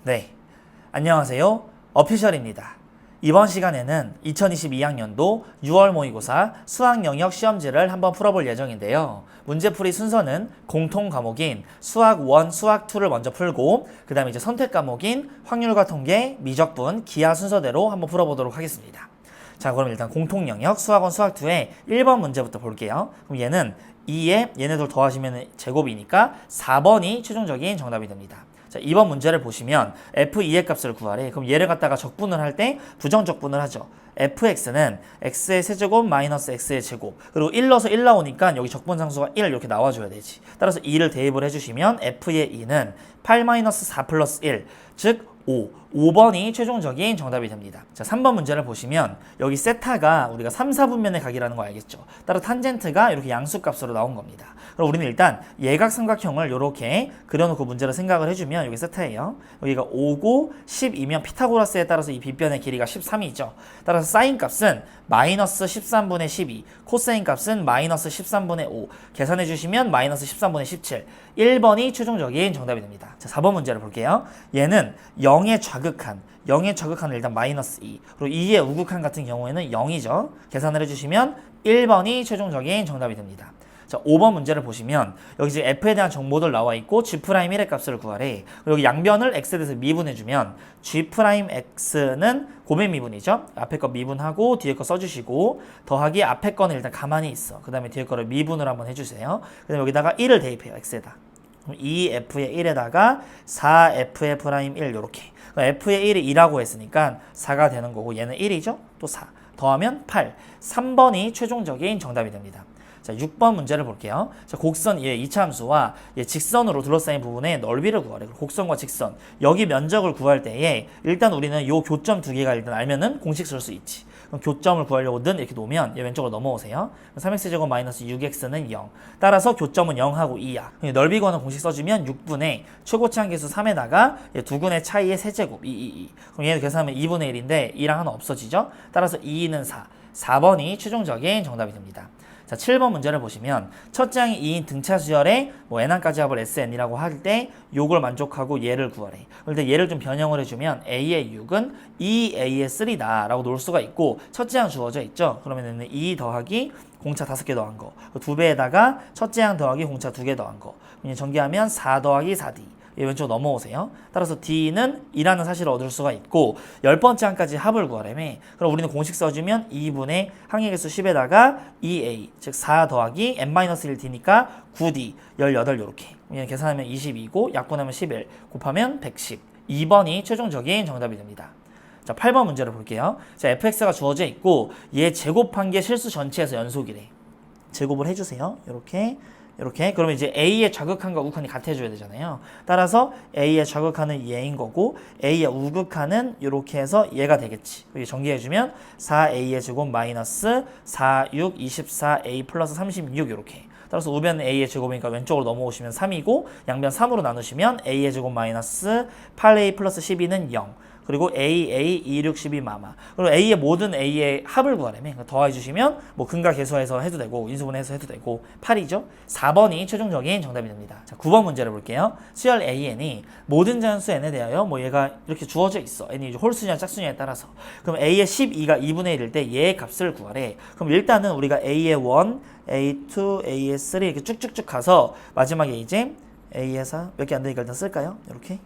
네, 안녕하세요. 어피셜입니다. 이번 시간에는 2022학년도 6월 모의고사 수학 영역 시험지를 한번 풀어볼 예정인데요. 문제풀이 순서는 공통 과목인 수학 1, 수학 2를 먼저 풀고 그 다음에 이제 선택 과목인 확률과 통계, 미적분, 기하 순서대로 한번 풀어보도록 하겠습니다. 자, 그럼 일단 공통 영역 수학 1, 수학 2의 1번 문제부터 볼게요. 그럼 얘는 2에 얘네들 더하시면 제곱이니까 4번이 최종적인 정답이 됩니다. 자, 2번 문제를 보시면 f2의 값을 구하래. 그럼 얘를 갖다가 적분을 할 때 부정적분을 하죠. fx는 x의 세제곱 마이너스 x의 제곱 그리고 1 넣어서 1 나오니까 여기 적분상수가 1 이렇게 나와줘야 되지. 따라서 2를 대입을 해주시면 f의 2는 8 마이너스 4 플러스 1 즉 5번이 최종적인 정답이 됩니다. 자, 3번 문제를 보시면 여기 세타가 우리가 3, 4분면의 각이라는 거 알겠죠? 따라 탄젠트가 이렇게 양수값으로 나온 겁니다. 그럼 우리는 일단 예각삼각형을 이렇게 그려놓고 문제를 생각을 해주면 여기 세타예요. 여기가 5고 12면 피타고라스에 따라서 이 빗변의 길이가 13이죠. 따라서 사인 값은 마이너스 13분의 12, 코사인 값은 마이너스 13분의 5 계산해 주시면 마이너스 13분의 17 1번이 최종적인 정답이 됩니다. 자, 4번 문제를 볼게요. 얘는 0의 좌극한을 일단 마이너스 2 그리고 2의 우극한 같은 경우에는 0이죠. 계산을 해주시면 1번이 최종적인 정답이 됩니다. 자, 5번 문제를 보시면 여기 이제 f에 대한 정보들 나와 있고 g'1의 값을 구하래. 그리고 여기 양변을 x에 대해서 미분해주면 g'x는 고배 미분이죠. 앞에 거 미분하고 뒤에 거 써주시고 더하기 앞에 거는 일단 가만히 있어. 그 다음에 뒤에 거를 미분을 한번 해주세요. 그 다음에 여기다가 1을 대입해요. x에다. 그럼 2f의 1에다가 4f의 프라임 1 요렇게. f의 1이 2라고 했으니까 4가 되는 거고 얘는 1이죠. 또 4. 더하면 8. 3번이 최종적인 정답이 됩니다. 자, 6번 문제를 볼게요. 자, 곡선 얘 이차함수와 얘 직선으로 둘러싸인 부분의 넓이를 구하래. 곡선과 직선 여기 면적을 구할 때에 일단 우리는 요 교점 두 개가 일단 알면은 공식 쓸 수 있지. 그럼 교점을 구하려고 는 이렇게 놓으면 얘 왼쪽으로 넘어오세요. 3x제곱 마이너스 6x는 0. 따라서 교점은 0하고 2야. 넓이 구하는 공식 써주면 6분의 최고치 한계수 3에다가 두 근의 차이의 세제곱 2. 그럼 얘를 계산하면 2분의 1인데 2랑 하나 없어지죠. 따라서 2는 4. 4번이 최종적인 정답이 됩니다. 자, 7번 문제를 보시면 첫째 항이 2인 등차 수열에 n항까지 합을 sn이라고 할 때 요걸 만족하고 얘를 구하래. 그런데 얘를 좀 변형을 해주면 a의 6은 2a의 3다 라고 놓을 수가 있고 첫째 항 주어져 있죠. 그러면 2 더하기 공차 5개 더한 거 2배에다가 첫째 항 더하기 공차 2개 더한 거 전개하면 4 더하기 4d 왼쪽 넘어오세요. 따라서 D는 2라는 사실을 얻을 수가 있고 10번째 항까지 합을 구하라며. 그럼 우리는 공식 써주면 2분의 항의 개수 10에다가 2a 즉 4 더하기 n-1d니까 9d 18 요렇게 계산하면 22고 약분하면 11 곱하면 110 2번이 최종적인 정답이 됩니다. 자, 8번 문제를 볼게요. 자, fx가 주어져 있고 얘 제곱한 게 실수 전체에서 연속이래. 제곱을 해주세요. 이렇게 그러면 이제 A의 좌극한과 우극한이 같아져야 되잖아요. 따라서 A의 좌극한은 얘인 거고 A의 우극한은 이렇게 해서 얘가 되겠지. 여기 전개해주면 4A의 제곱 마이너스 4, 6, 24A 플러스 36 이렇게. 따라서 우변은 A의 제곱이니까 왼쪽으로 넘어오시면 3이고 양변 3으로 나누시면 A의 제곱 마이너스 8A 플러스 12는 0. 그리고 A, 2, 6, 12 마마. 그리고 A의 모든 A의 합을 구하라며. 더해주시면 뭐 근과 계수해서 해도 되고 인수분해해서 해도 되고 8이죠. 4번이 최종적인 정답이 됩니다. 자, 9번 문제를 볼게요. 수열 AN이 모든 자연수 N에 대하여 뭐 얘가 이렇게 주어져 있어. N이 홀수냐 짝수냐에 따라서. 그럼 A의 12가 2분의 1일 때 얘의 값을 구하래. 그럼 일단은 우리가 A의 1, A2, A의 3 이렇게 쭉쭉쭉 가서 마지막에 이제 A의 4 몇 개 안 되니까 일단 쓸까요? 이렇게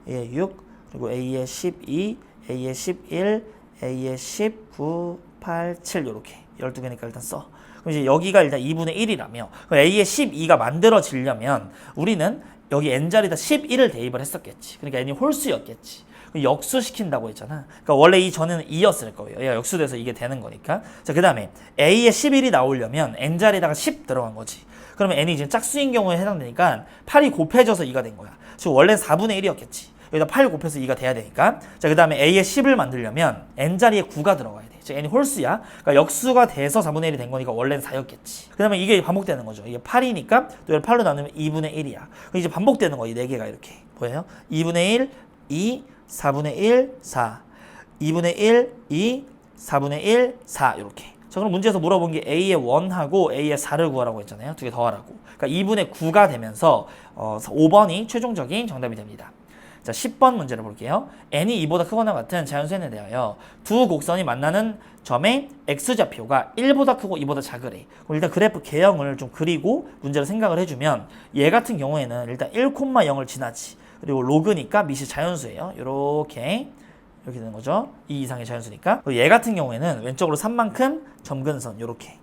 A의 6 그리고 A의 12, A의 11, A의 19, 8, 7 이렇게 12개니까 일단 써. 그럼 이제 여기가 일단 2분의 1이라며 그럼 A의 12가 만들어지려면 우리는 여기 n자리에다 11을 대입을 했었겠지. 그러니까 n이 홀수였겠지. 역수시킨다고 했잖아. 그러니까 원래 이 전에는 2였을 거예요. 얘가 역수돼서 이게 되는 거니까. 자, 그 다음에 A의 11이 나오려면 n자리에다가 10 들어간 거지. 그러면 n이 지금 짝수인 경우에 해당되니까 8이 곱해져서 2가 된 거야. 지금 원래는 4분의 1이었겠지. 여기다 8 곱해서 2가 돼야 되니까. 자, 그 다음에 A의 10을 만들려면 n자리에 9가 들어가야 돼. 즉 n이 홀수야. 그러니까 역수가 돼서 4분의 1이 된 거니까 원래는 4였겠지. 그 다음에 이게 반복되는 거죠. 이게 8이니까 또 이걸 8로 나누면 2분의 1이야. 그럼 이제 반복되는 거야. 이 4개가 이렇게. 보여요? 2분의 1, 2, 4분의 1, 4. 2분의 1, 2, 4분의 1, 4 이렇게. 자, 그럼 문제에서 물어본 게 A의 1하고 A의 4를 구하라고 했잖아요. 두 개 더하라고. 그러니까 2분의 9가 되면서 5번이 최종적인 정답이 됩니다. 자, 10번 문제를 볼게요. n이 2보다 크거나 같은 자연수에 대하여 두 곡선이 만나는 점의 x좌표가 1보다 크고 2보다 작으래. 그럼 일단 그래프 개형을 좀 그리고 문제를 생각을 해주면 얘 같은 경우에는 일단 1,0을 지나지. 그리고 로그니까 밑이 자연수예요. 이렇게 되는 거죠. 2 이상의 자연수니까. 그리고 얘 같은 경우에는 왼쪽으로 3만큼 점근선 이렇게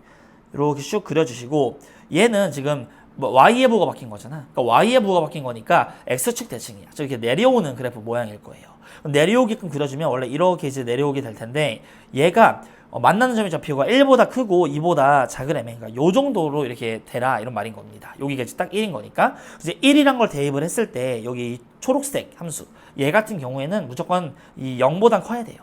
쭉 그려주시고 얘는 지금 뭐 y예부가 바뀐 거잖아. 그러니까 y예부가 바뀐 거니까 x축 대칭이야. 저렇게 내려오는 그래프 모양일 거예요. 내려오게끔 그려주면 원래 이렇게 이제 내려오게 될 텐데 얘가 만나는 점의 좌표가 1보다 크고 2보다 작으라면 그러니까 요 정도로 이렇게 되라 이런 말인 겁니다. 여기가 이제 딱 1인 거니까 이제 1이란 걸 대입을 했을 때 여기 초록색 함수 얘 같은 경우에는 무조건 이 0보다 커야 돼요.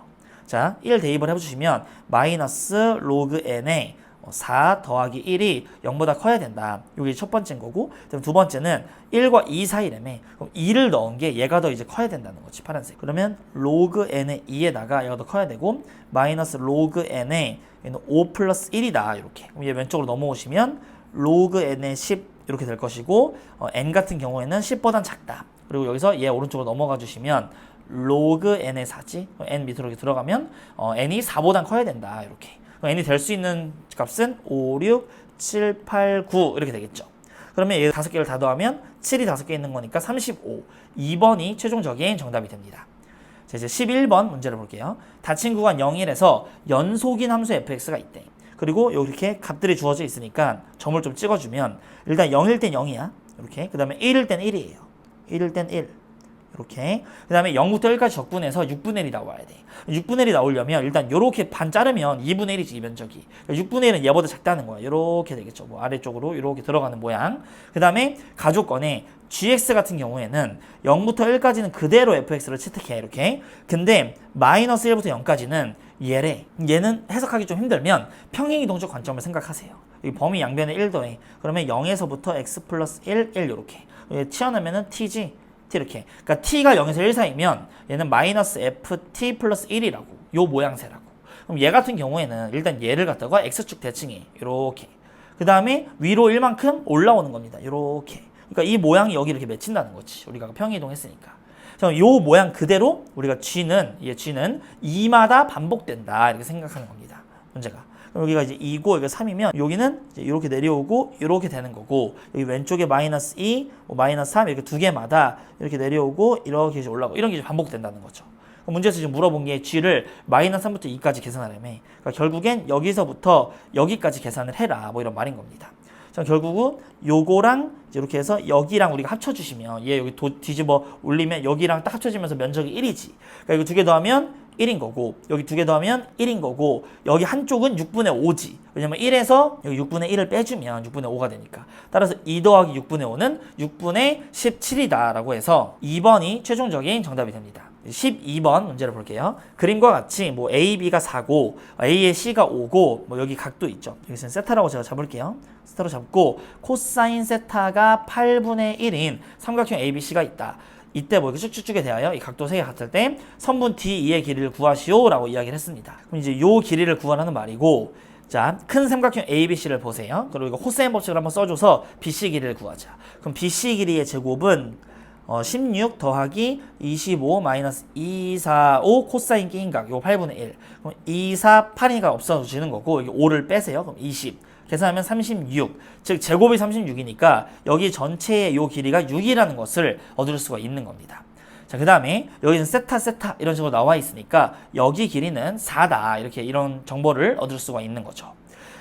자, 1 대입을 해주시면 마이너스 로그 n에 4 더하기 1이 0보다 커야 된다. 이게 첫 번째인 거고, 그다음 두 번째는 1과 2 사이라며. 그럼 2를 넣은 게 얘가 더 이제 커야 된다는 거지, 파란색. 그러면 로그 n의 2에다가 얘가 더 커야 되고, 마이너스 로그 n의 5 플러스 1이다. 이렇게. 그럼 얘 왼쪽으로 넘어오시면 로그 n의 10 이렇게 될 것이고, n 같은 경우에는 10보단 작다. 그리고 여기서 얘 오른쪽으로 넘어가 주시면 로그 n의 4지. n 밑으로 이렇게 들어가면 n이 4보단 커야 된다. 이렇게. n이 될 수 있는 값은 5, 6, 7, 8, 9 이렇게 되겠죠. 그러면 얘 5개를 다 더하면 7이 5개 있는 거니까 35. 2번이 최종적인 정답이 됩니다. 자, 이제 11번 문제를 볼게요. 닫힌 구간 0, 1에서 연속인 함수 fx가 있대. 그리고 이렇게 값들이 주어져 있으니까 점을 좀 찍어주면 일단 0일 땐 0이야. 이렇게. 그 다음에 1일 땐 1이에요. 1일 땐 1. 이렇게. 그 다음에 0부터 1까지 적분해서 6분의 1이 나와야 돼. 6분의 1이 나오려면 일단 이렇게 반 자르면 2분의 1이지, 이 면적이. 6분의 1은 얘보다 작다는 거야. 이렇게 되겠죠. 뭐 아래쪽으로 이렇게 들어가는 모양. 그 다음에 가족권에 gx 같은 경우에는 0부터 1까지는 그대로 fx를 채택해. 이렇게. 근데 마이너스 1부터 0까지는 얘래. 얘는 해석하기 좀 힘들면 평행이동적 관점을 생각하세요. 이 범위 양변에 1 더해. 그러면 0에서부터 x 플러스 1, 1 이렇게. 튀어나오면은 t지. t 이렇게. 그러니까 t가 0에서 1 사이면 얘는 마이너스 ft 플러스 1이라고. 요 모양새라고. 그럼 얘 같은 경우에는 일단 얘를 갖다가 x축 대칭해. 이렇게. 그 다음에 위로 1만큼 올라오는 겁니다. 이렇게. 그러니까 이 모양이 여기 이렇게 맺힌다는 거지. 우리가 평이동했으니까. 그럼 요 모양 그대로 우리가 g는 2마다 반복된다. 이렇게 생각하는 겁니다. 문제가. 여기가 이제 2고 여기가 3이면 여기는 이제 이렇게 내려오고 이렇게 되는 거고, 여기 왼쪽에 마이너스 2, 마이너스 3 이렇게 두 개마다 이렇게 내려오고 이렇게 이제 올라오고 이런 게 이제 반복된다는 거죠. 문제에서 지금 물어본 게 g를 마이너스 3부터 2까지 계산하려면, 그러니까 결국엔 여기서부터 여기까지 계산을 해라, 뭐 이런 말인 겁니다. 자, 결국은 요거랑 이렇게 해서 여기랑 우리가 합쳐주시면 얘 여기 뒤집어 올리면 여기랑 딱 합쳐지면서 면적이 1이지. 그러니까 이거 두 개 더하면 1인 거고, 여기 두 개 더하면 1인 거고, 여기 한쪽은 6분의 5지. 왜냐면 1에서 여기 6분의 1을 빼주면 6분의 5가 되니까. 따라서 2 더하기 6분의 5는 6분의 17이다 라고 해서 2번이 최종적인 정답이 됩니다. 12번 문제를 볼게요. 그림과 같이 뭐 A, B가 4고 A의 C가 5고 뭐 여기 각도 있죠. 여기서는 세타라고 제가 잡을게요. 세타로 잡고 코사인 세타가 8분의 1인 삼각형 ABC가 있다. 이때 뭐 이렇게 쭉쭉쭉에 대하여 이 각도 3개 같을 때 선분 D2의 길이를 구하시오 라고 이야기를 했습니다. 그럼 이제 요 길이를 구하라는 말이고, 자, 큰 삼각형 ABC를 보세요. 그리고 이거 코사인 법칙을 한번 써줘서 BC 길이를 구하자. 그럼 BC 길이의 제곱은 16 더하기 25 마이너스 245 코사인 끼인각 이거 8분의 1. 그럼 248이가 없어지는 거고 여기 5를 빼세요. 그럼 20. 계산하면 36. 즉 제곱이 36이니까 여기 전체의 요 길이가 6이라는 것을 얻을 수가 있는 겁니다. 자, 그 다음에 여기는 세타 이런 식으로 나와 있으니까 여기 길이는 4다. 이렇게 이런 정보를 얻을 수가 있는 거죠.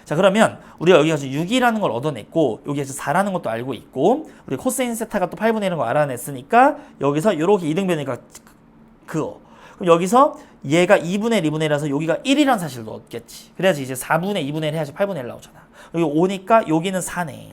자, 그러면 우리가 여기가 6이라는 걸 얻어냈고 여기에서 4라는 것도 알고 있고 우리 코사인 세타가 또 8분의 1인 걸 알아냈으니까 여기서 이렇게 이등변이니까 그거. 그럼 여기서 얘가 2분의 1, 2분의 1이라서 여기가 1이라는 사실도 얻겠지. 그래야지 이제 4분의 2분의 1 해야지 8분의 1 나오잖아. 여기 5니까 여기는 4네.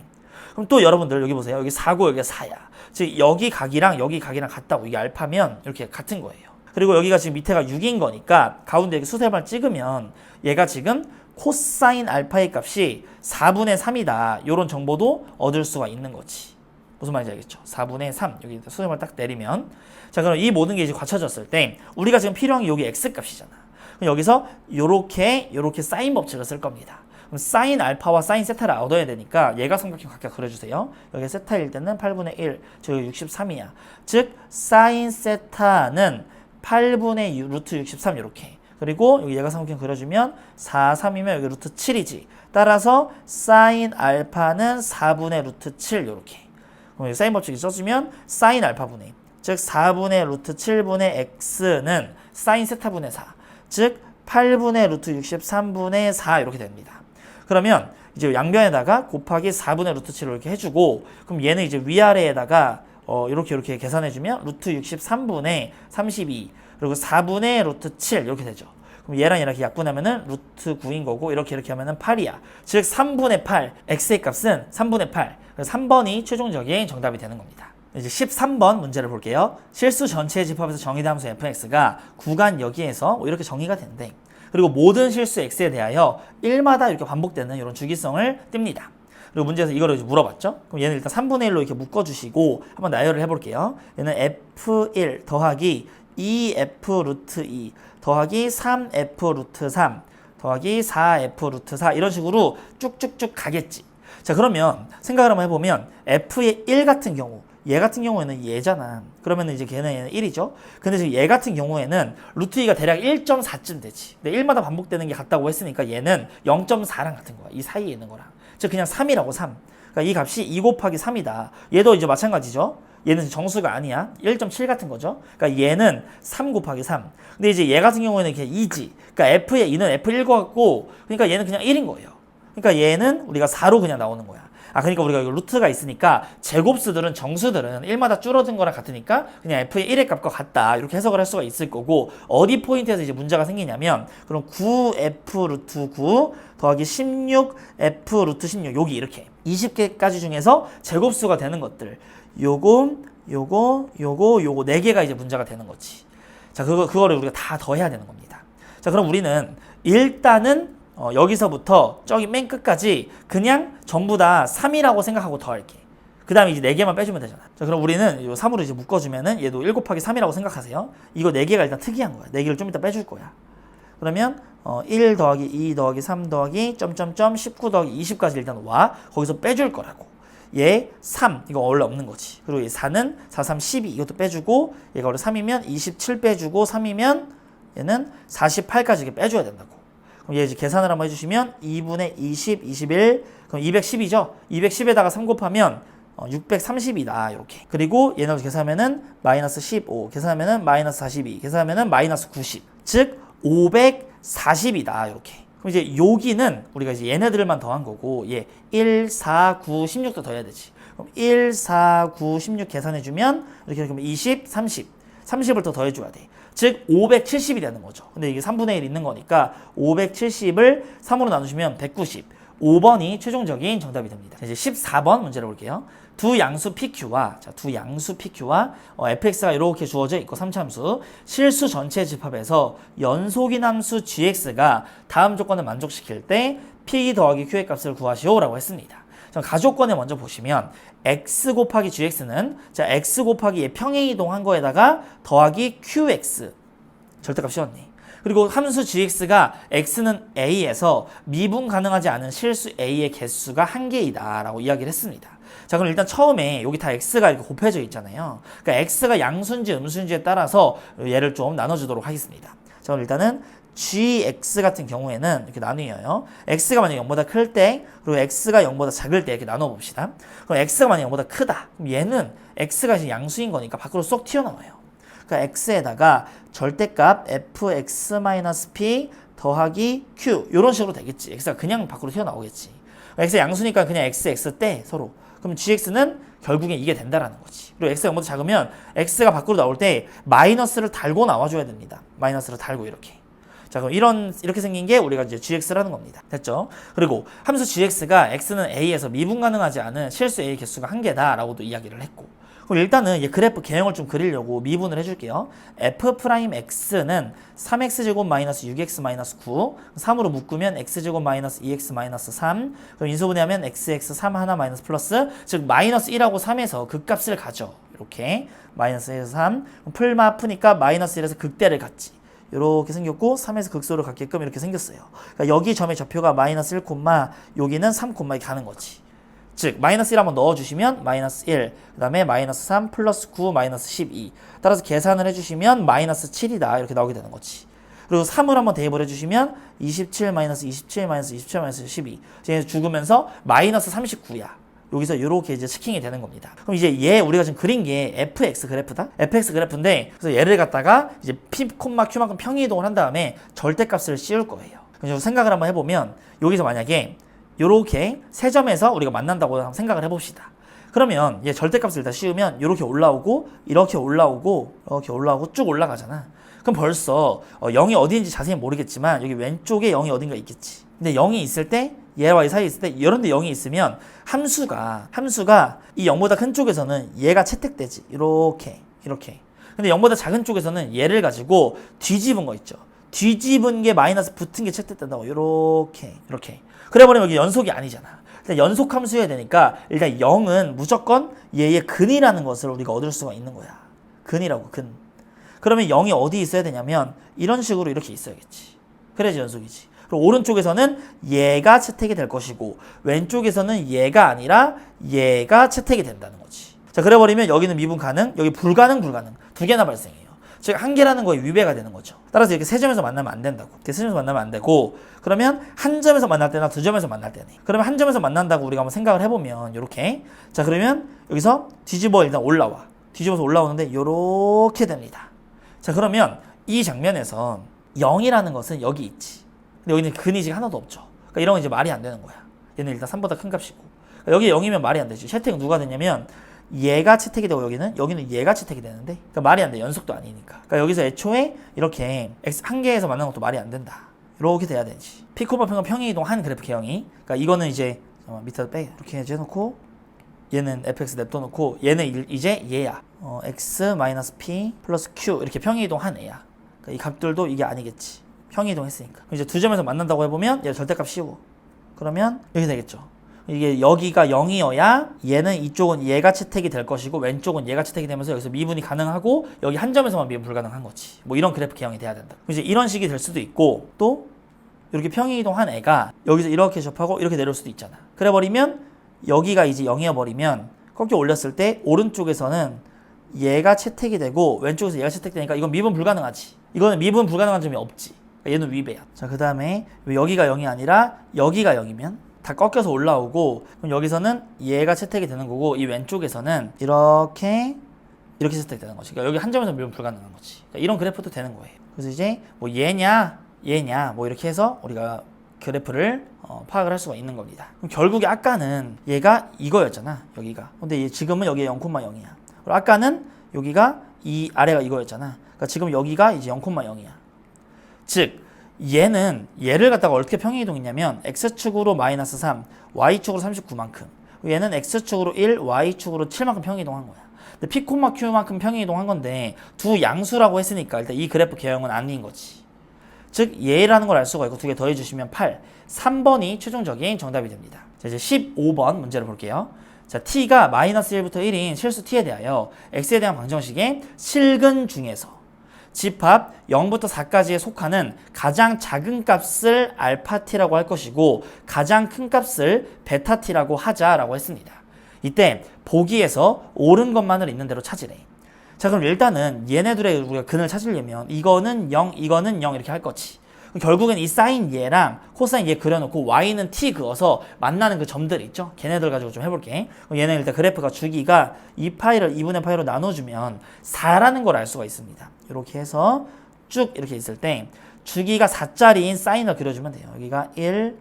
그럼 또 여러분들 여기 보세요. 여기 4고 여기가 4야. 즉 여기 각이랑 여기 각이랑 같다고. 이게 알파면 이렇게 같은 거예요. 그리고 여기가 지금 밑에가 6인 거니까 가운데 이렇게 수세발 찍으면 얘가 지금 코사인 알파의 값이 4분의 3이다. 이런 정보도 얻을 수가 있는 거지. 무슨 말인지 알겠죠? 4분의 3. 여기 수세발 딱 내리면. 자, 그럼 이 모든 게 이제 갖춰졌을 때 우리가 지금 필요한 게 여기 x 값이잖아. 그럼 여기서 요렇게 사인 법칙을 쓸 겁니다. 그럼 사인 알파와 사인 세타를 얻어야 되니까 얘가 삼각형 각각 그려주세요. 여기 세타일 때는 8분의 1, 즉 63이야. 즉 사인 세타는 8분의 루트 63 이렇게. 그리고 여기 얘가 삼각형 그려주면 4, 3이면 여기 루트 7이지. 따라서 사인 알파는 4분의 루트 7 이렇게. 그럼 여기 사인 법칙이 써주면 사인 알파분의, 즉 4분의 루트 7분의 x는 사인 세타분의 4, 즉 8분의 루트 63분의 4 이렇게 됩니다. 그러면 이제 양변에다가 곱하기 4분의 루트 7을 이렇게 해주고, 그럼 얘는 이제 위아래에다가 이렇게 계산해주면 루트 63분의 32 그리고 4분의 루트 7 이렇게 되죠. 그럼 얘랑 이렇게 약분하면은 루트 9인 거고, 이렇게 하면은 8이야. 즉 3분의 8, x의 값은 3분의 8. 그래서 3번이 최종적인 정답이 되는 겁니다. 이제 13번 문제를 볼게요. 실수 전체의 집합에서 정의된 함수 fx가 구간 여기에서 이렇게 정의가 된대. 그리고 모든 실수 x에 대하여 1마다 이렇게 반복되는 이런 주기성을 띱니다. 그리고 문제에서 이거를 이제 물어봤죠. 그럼 얘는 일단 3분의 1로 이렇게 묶어주시고 한번 나열을 해볼게요. 얘는 f1 더하기 2f 루트 2 더하기 3f 루트 3 더하기 4f 루트 4 이런 식으로 쭉쭉쭉 가겠지. 자, 그러면 생각을 한번 해보면 f의 1 같은 경우, 얘 같은 경우에는 얘잖아. 그러면 이제 얘는 1이죠. 근데 지금 얘 같은 경우에는 루트 2가 대략 1.4쯤 되지. 근데 1마다 반복되는 게 같다고 했으니까 얘는 0.4랑 같은 거야. 이 사이에 있는 거랑. 즉 그냥 3이라고 3. 그러니까 이 값이 2 곱하기 3이다. 얘도 이제 마찬가지죠. 얘는 정수가 아니야. 1.7 같은 거죠. 그러니까 얘는 3 곱하기 3. 근데 이제 얘 같은 경우에는 그냥 2지. 그러니까 f의 2는 f1 같고, 그러니까 얘는 그냥 1인 거예요. 그러니까 얘는 우리가 4로 그냥 나오는 거야. 그러니까 우리가 루트가 있으니까 제곱수들은 정수들은 1마다 줄어든 거랑 같으니까 그냥 f의 1의 값과 같다. 이렇게 해석을 할 수가 있을 거고, 어디 포인트에서 이제 문제가 생기냐면, 그럼 9f 루트 9 더하기 16f 루트 16 여기 이렇게 20개까지 중에서 제곱수가 되는 것들, 요거 4개가 이제 문제가 되는 거지. 자, 그거를 우리가 다 더해야 되는 겁니다. 자, 그럼 우리는 일단은 여기서부터 저기 맨 끝까지 그냥 전부 다 3이라고 생각하고 더할게. 그 다음에 이제 4개만 빼주면 되잖아. 자, 그럼 우리는 이 3으로 이제 묶어주면은 얘도 1 곱하기 3이라고 생각하세요. 이거 4개가 일단 특이한 거야. 4개를 좀 이따 빼줄 거야. 그러면 1 더하기 2 더하기 3 더하기 점점점 19 더하기 20까지 일단 와. 거기서 빼줄 거라고. 얘 3, 이거 원래 없는 거지. 그리고 얘 4는 4, 3, 12 이것도 빼주고, 얘가 원래 3이면 27 빼주고, 3이면 얘는 48까지 이렇게 빼줘야 된다고. 그럼 얘 이제 계산을 한번 해주시면 2분의 20, 21, 그럼 210이죠? 210에다가 3 곱하면 630이다. 이렇게. 그리고 얘는 계산하면은 마이너스 15, 계산하면은 마이너스 42, 계산하면은 마이너스 90. 즉 540이다. 이렇게. 그럼 이제 여기는 우리가 이제 얘네들만 더한 거고, 얘 1, 4, 9, 16도 더해야 되지. 그럼 1, 4, 9, 16 계산해주면 이렇게 그러면 20, 30. 30을 더 더해줘야 돼. 즉 570이 되는 거죠. 근데 이게 3분의 1 있는 거니까 570을 3으로 나누시면 190. 5번이 최종적인 정답이 됩니다. 이제 14번 문제를 볼게요. 두 양수 PQ와 fx가 이렇게 주어져 있고 3차함수 실수 전체 집합에서 연속인 함수 gx가 다음 조건을 만족시킬 때 p 더하기 q의 값을 구하시오라고 했습니다. 가조건에 먼저 보시면 x 곱하기 gx는 x 곱하기 평행 이동한 거에다가 더하기 qx 절대값 씌웠네. 그리고 함수 gx가 x는 a에서 미분 가능하지 않은 실수 a의 개수가 1개이다 라고 이야기를 했습니다. 자, 그럼 일단 처음에 여기 다 x가 이렇게 곱해져 있잖아요. 그러니까 x가 양수인지 음수인지에 따라서 얘를 좀 나눠주도록 하겠습니다. 자, 그럼 일단은 gx 같은 경우에는 이렇게 나뉘어요. x가 만약 0보다 클 때, 그리고 x가 0보다 작을 때 이렇게 나눠봅시다. 그럼 x가 만약 0보다 크다. 그럼 얘는 x가 이제 양수인 거니까 밖으로 쏙 튀어나와요. 그러니까 x에다가 절대값 fx-p 더하기 q 이런 식으로 되겠지. x가 그냥 밖으로 튀어나오겠지. x가 양수니까 그냥 x 때 서로. 그럼 gx는 결국엔 이게 된다라는 거지. 그리고 x가 0보다 작으면 x가 밖으로 나올 때 마이너스를 달고 나와줘야 됩니다. 마이너스를 달고 이렇게. 자, 그럼 이렇게 생긴 게 우리가 이제 gx라는 겁니다. 됐죠? 그리고 함수 gx가 x는 a에서 미분 가능하지 않은 실수 a 개수가 1개다라고도 이야기를 했고. 그럼 일단은 이 그래프 개형을 좀 그리려고 미분을 해줄게요. f'x는 3x제곱 마이너스 6x 마이너스 9, 3으로 묶으면 x제곱 마이너스 2x 마이너스 3, 그럼 인수분해하면 xx 3 하나 마이너스 플러스, 즉 마이너스 1하고 3에서 극값을 가져. 이렇게 마이너스 1에서 3, 풀마 푸니까 마이너스 1에서 극대를 갖지. 이렇게 생겼고 3에서 극소를 갖게끔 이렇게 생겼어요. 그러니까 여기 점의 좌표가 마이너스 1, 여기는 3, 이렇게 가는 거지. 즉 마이너스 1 한번 넣어주시면 마이너스 1, 그 다음에 마이너스 3 플러스 9 마이너스 12. 따라서 계산을 해주시면 마이너스 7이다 이렇게 나오게 되는 거지. 그리고 3을 한번 대입을 해주시면 27 마이너스 27 마이너스 27 마이너스 12. 이제 죽으면서 마이너스 39야. 여기서 이렇게 이제 스킹이 되는 겁니다. 그럼 이제 얘 우리가 지금 그린 게 fx 그래프다. fx 그래프인데 그래서 얘를 갖다가 이제 p, q만큼 평행 이동을 한 다음에 절대값을 씌울 거예요. 그래서 생각을 한번 해보면 여기서 만약에 요렇게 세 점에서 우리가 만난다고 한번 생각을 해봅시다. 그러면 얘 절대값을 일단 씌우면 이렇게 올라오고 이렇게 올라오고 이렇게 올라오고 쭉 올라가잖아. 그럼 벌써 0이 어디인지 자세히 모르겠지만 여기 왼쪽에 0이 어딘가 있겠지. 근데 0이 있을 때 얘와 이 사이에 있을 때 이런데 0이 있으면 함수가 이 0보다 큰 쪽에서는 얘가 채택되지. 이렇게 근데 0보다 작은 쪽에서는 얘를 가지고 뒤집은 거 있죠. 뒤집은 게 마이너스 붙은 게 채택된다고. 이렇게 그래버리면 여기 연속이 아니잖아. 일단 연속 함수여야 되니까 일단 0은 무조건 얘의 근이라는 것을 우리가 얻을 수가 있는 거야. 근이라고 근. 그러면 0이 어디 있어야 되냐면 이런 식으로 이렇게 있어야겠지. 그래야지 연속이지. 그리고 오른쪽에서는 얘가 채택이 될 것이고 왼쪽에서는 얘가 아니라 얘가 채택이 된다는 거지. 자, 그래버리면 여기는 미분 가능, 여기 불가능 두 개나 발생해요. 즉 한 개라는 거에 위배가 되는 거죠. 따라서 이렇게 세 점에서 만나면 안 된다고. 이렇게 세 점에서 만나면 안 되고 그러면 한 점에서 만날 때나 두 점에서 만날 때네. 그러면 한 점에서 만난다고 우리가 한번 생각을 해보면 이렇게. 자, 그러면 여기서 뒤집어 일단 올라와. 뒤집어서 올라오는데 이렇게 됩니다. 자, 그러면 이 장면에서 0이라는 것은 여기 있지. 근데 여기는 근이 지금 하나도 없죠. 그러니까 이런 건 이제 말이 안 되는 거야. 얘는 일단 3보다 큰 값이고. 그러니까 여기 0이면 말이 안 되지. 채택은 누가 되냐면 얘가 채택이 되고 여기는 얘가 채택이 되는데 그러니까 말이 안 돼. 연속도 아니니까. 그러니까 여기서 애초에 이렇게 x 한 개에서 만나는 것도 말이 안 된다. 이렇게 돼야 되지. 피코바 평행 이동한 그래프 개형이. 그러니까 이거는 이제 밑에다 빼. 이렇게 해놓고 얘는 fx 냅둬놓고 얘는 이제 얘야. x-p 플러스 q 이렇게 평행 이동한 애야. 그러니까 이 값들도 이게 아니겠지. 평행 이동했으니까. 이제 두 점에서 만난다고 해보면 얘 절대값 씌우고 그러면 이렇게 되겠죠. 이게 여기가 0이어야 얘는 이쪽은 얘가 채택이 될 것이고 왼쪽은 얘가 채택이 되면서 여기서 미분이 가능하고 여기 한 점에서만 미분 불가능한 거지. 뭐 이런 그래프 개형이 돼야 된다. 이제 이런 식이 될 수도 있고 또 이렇게 평행 이동한 애가 여기서 이렇게 접하고 이렇게 내려올 수도 있잖아. 그래버리면 여기가 이제 0이어 버리면 꺾여 올렸을 때 오른쪽에서는 얘가 채택이 되고 왼쪽에서 얘가 채택되니까 이건 미분 불가능하지. 이거는 미분 불가능한 점이 없지. 얘는 위배야. 자, 그 다음에 여기가 0이 아니라 여기가 0이면 다 꺾여서 올라오고 그럼 여기서는 얘가 채택이 되는 거고 이 왼쪽에서는 이렇게 채택되는 거지. 그러니까 여기 한 점에서 미분 불가능한 거지. 그러니까 이런 그래프도 되는 거예요. 그래서 이제 뭐 얘냐 뭐 이렇게 해서 우리가 그래프를 파악을 할 수가 있는 겁니다. 그럼 결국에 아까는 얘가 이거였잖아. 여기가. 근데 지금은 여기에 0,0이야. 그리고 아까는 여기가 이 아래가 이거였잖아. 그러니까 지금 여기가 이제 0,0이야. 즉 얘를 갖다가 어떻게 평행이동했냐면 x축으로 마이너스 3, y축으로 39만큼 얘는 x축으로 1, y축으로 7만큼 평행이동한 거야. 근데 p, q만큼 평행이동한 건데 두 양수라고 했으니까 일단 이 그래프 개형은 아닌 거지. 즉 얘라는 걸 알 수가 있고 두 개 더해주시면 8, 3번이 최종적인 정답이 됩니다. 자, 이제 15번 문제를 볼게요. 자, t가 마이너스 1부터 1인 실수 t에 대하여 x에 대한 방정식의 실근 중에서 집합 0부터 4까지에 속하는 가장 작은 값을 알파 t라고 할 것이고 가장 큰 값을 베타 t라고 하자라고 했습니다. 이때 보기에서 옳은 것만을 있는 대로 찾으래. 자, 그럼 일단은 얘네들의 우리가 근을 찾으려면 이거는 0, 이거는 0 이렇게 할 거지. 결국엔 이 사인 얘랑 코사인 얘 그려놓고 y는 t 그어서 만나는 그 점들 있죠? 걔네들 가지고 좀 해볼게. 그럼 얘는 일단 그래프가 주기가 2파이를 2분의 파이로 나눠주면 4라는 걸 알 수가 있습니다. 이렇게 해서 쭉 이렇게 있을 때 주기가 4짜리인 사인을 그려주면 돼요. 여기가 1,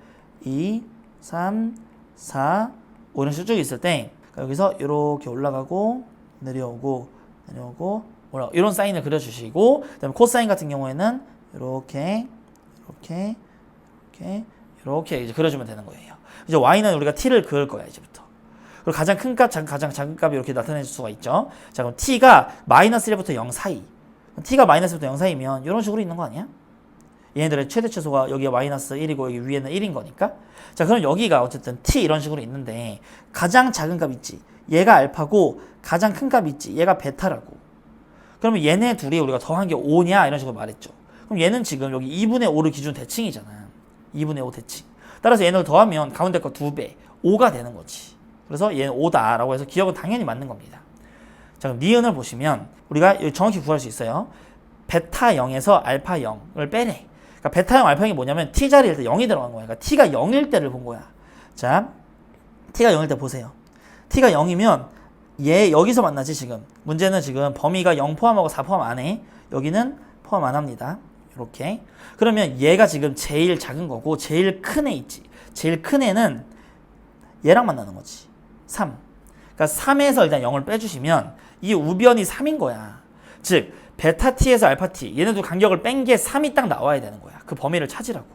2, 3, 4, 5 이런 식으로 쭉 있을 때 여기서 이렇게 올라가고 내려오고 올라가고 이런 사인을 그려주시고 그다음에 코사인 같은 경우에는 이렇게 이제 그려주면 되는 거예요. 이제 y는 우리가 t를 그을 거야 이제부터. 그리고 가장 큰 값, 가장 작은 값이 이렇게 나타낼 수가 있죠. 자, 그럼 t가 마이너스 1부터 0 사이. t가 마이너스 1부터 0 사이면 이런 식으로 있는 거 아니야? 얘네들의 최대 최소가 여기가 마이너스 1이고 여기 위에는 1인 거니까. 자, 그럼 여기가 어쨌든 t 이런 식으로 있는데 가장 작은 값 있지. 얘가 알파고 가장 큰 값 있지. 얘가 베타라고. 그러면 얘네 둘이 우리가 더한 게 5냐 이런 식으로 말했죠. 그럼 얘는 지금 여기 2분의 5를 기준 대칭이잖아. 2분의 5 대칭. 따라서 얘를 더하면 가운데 거 2배, 5가 되는 거지. 그래서 얘는 5다라고 해서 기억은 당연히 맞는 겁니다. 자, 그럼 니은을 보시면 우리가 정확히 구할 수 있어요. 베타 0에서 알파 0을 빼래. 그러니까 베타 0, 알파 0이 뭐냐면 t 자리일 때 0이 들어간 거야. 그러니까 t가 0일 때를 본 거야. 자, t가 0일 때 보세요. t가 0이면 얘 여기서 만나지 지금. 문제는 지금 범위가 0 포함하고 4 포함 안 해. 여기는 포함 안 합니다. 이렇게. 그러면 얘가 지금 제일 작은 거고 제일 큰 애 있지. 제일 큰 애는 얘랑 만나는 거지. 3. 그러니까 3에서 일단 0을 빼주시면 이 우변이 3인 거야. 즉 베타 t에서 알파 t 얘네도 간격을 뺀 게 3이 딱 나와야 되는 거야. 그 범위를 찾으라고.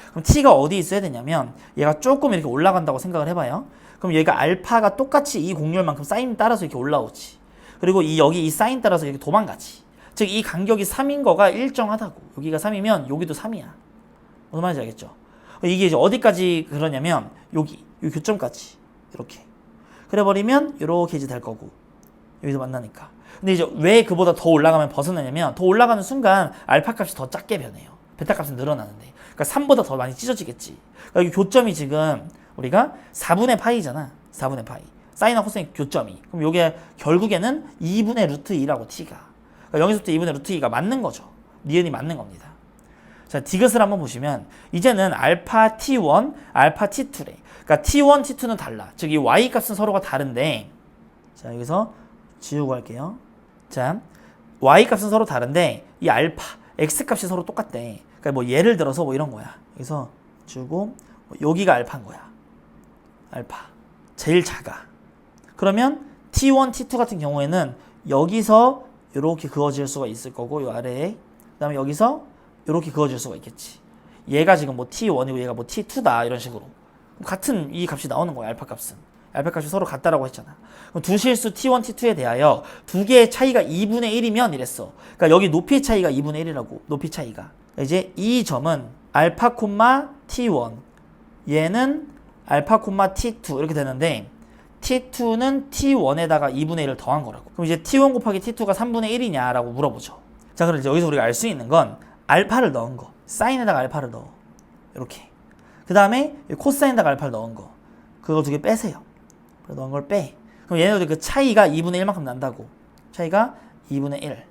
그럼 t가 어디 있어야 되냐면 얘가 조금 이렇게 올라간다고 생각을 해봐요. 그럼 얘가 알파가 똑같이 이 곡률만큼 사인 따라서 이렇게 올라오지. 그리고 여기 이 사인 따라서 이렇게 도망가지. 즉 이 간격이 3인 거가 일정하다고. 여기가 3이면 여기도 3이야. 무슨 말인지 알겠죠? 이게 이제 어디까지 그러냐면 여기 교점까지 이렇게. 그래버리면 이렇게 이제 될 거고 여기서 만나니까. 근데 이제 왜 그보다 더 올라가면 벗어나냐면 더 올라가는 순간 알파 값이 더 작게 변해요. 베타 값은 늘어나는데. 그러니까 3보다 더 많이 찢어지겠지. 그러니까 이 교점이 지금 우리가 4분의 파이잖아. 4분의 파이. 사인하고 코사인 교점이. 그럼 이게 결국에는 2분의 루트 2라고 t가. 그러니까 여기서부터 2분의 루트 2가 맞는 거죠. 니은이 맞는 겁니다. 자, 디귿을 한번 보시면 이제는 알파 t1, 알파 t2래. 그러니까 t1, t2는 달라. 즉 이 y 값은 서로가 다른데 자, 여기서 지우고 할게요. 자, y 값은 서로 다른데 이 알파, x 값이 서로 똑같대. 그러니까 뭐 예를 들어서 뭐 이런 거야. 여기서 주고 여기가 알파인 거야. 알파. 제일 작아. 그러면 t1, t2 같은 경우에는 여기서 이렇게 그어질 수가 있을 거고 요 아래에 그 다음에 여기서 이렇게 그어질 수가 있겠지. 얘가 지금 뭐 t1이고 얘가 뭐 t2다 이런 식으로 같은 이 값이 나오는 거야. 알파 값은. 알파 값이 서로 같다라고 했잖아. 그럼 두 실수 t1, t2에 대하여 두 개의 차이가 2분의 1이면 이랬어. 그러니까 여기 높이 차이가 2분의 1이라고. 높이 차이가. 이제 이 점은 알파 콤마 t1 얘는 알파 콤마 t2 이렇게 되는데 t2는 t1에다가 2분의 1을 더한 거라고. 그럼 이제 t1 곱하기 t2가 3분의 1이냐 라고 물어보죠. 자, 그럼 이제 여기서 우리가 알 수 있는 건 알파를 넣은 거. 사인에다가 알파를 넣어. 이렇게. 그 다음에 코사인에다가 알파를 넣은 거. 그거 두 개 빼세요. 넣은 걸 빼. 그럼 얘네들 그 차이가 2분의 1만큼 난다고. 차이가 2분의 1.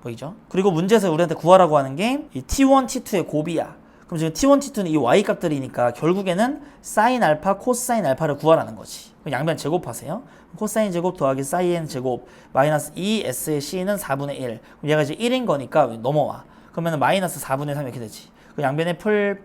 보이죠? 그리고 문제에서 우리한테 구하라고 하는 게 이 t1, t2의 곱이야. 그럼 지금 t1, t2는 이 y 값들이니까 결국에는 사인 알파, 코사인 알파를 구하라는 거지. 그럼 양변 제곱하세요. 코사인 제곱 더하기 사인 제곱 마이너스 2s의 c는 4분의 1. 그럼 얘가 이제 1인 거니까 넘어와. 그러면 마이너스 4분의 3 이렇게 되지. 그 양변에 풀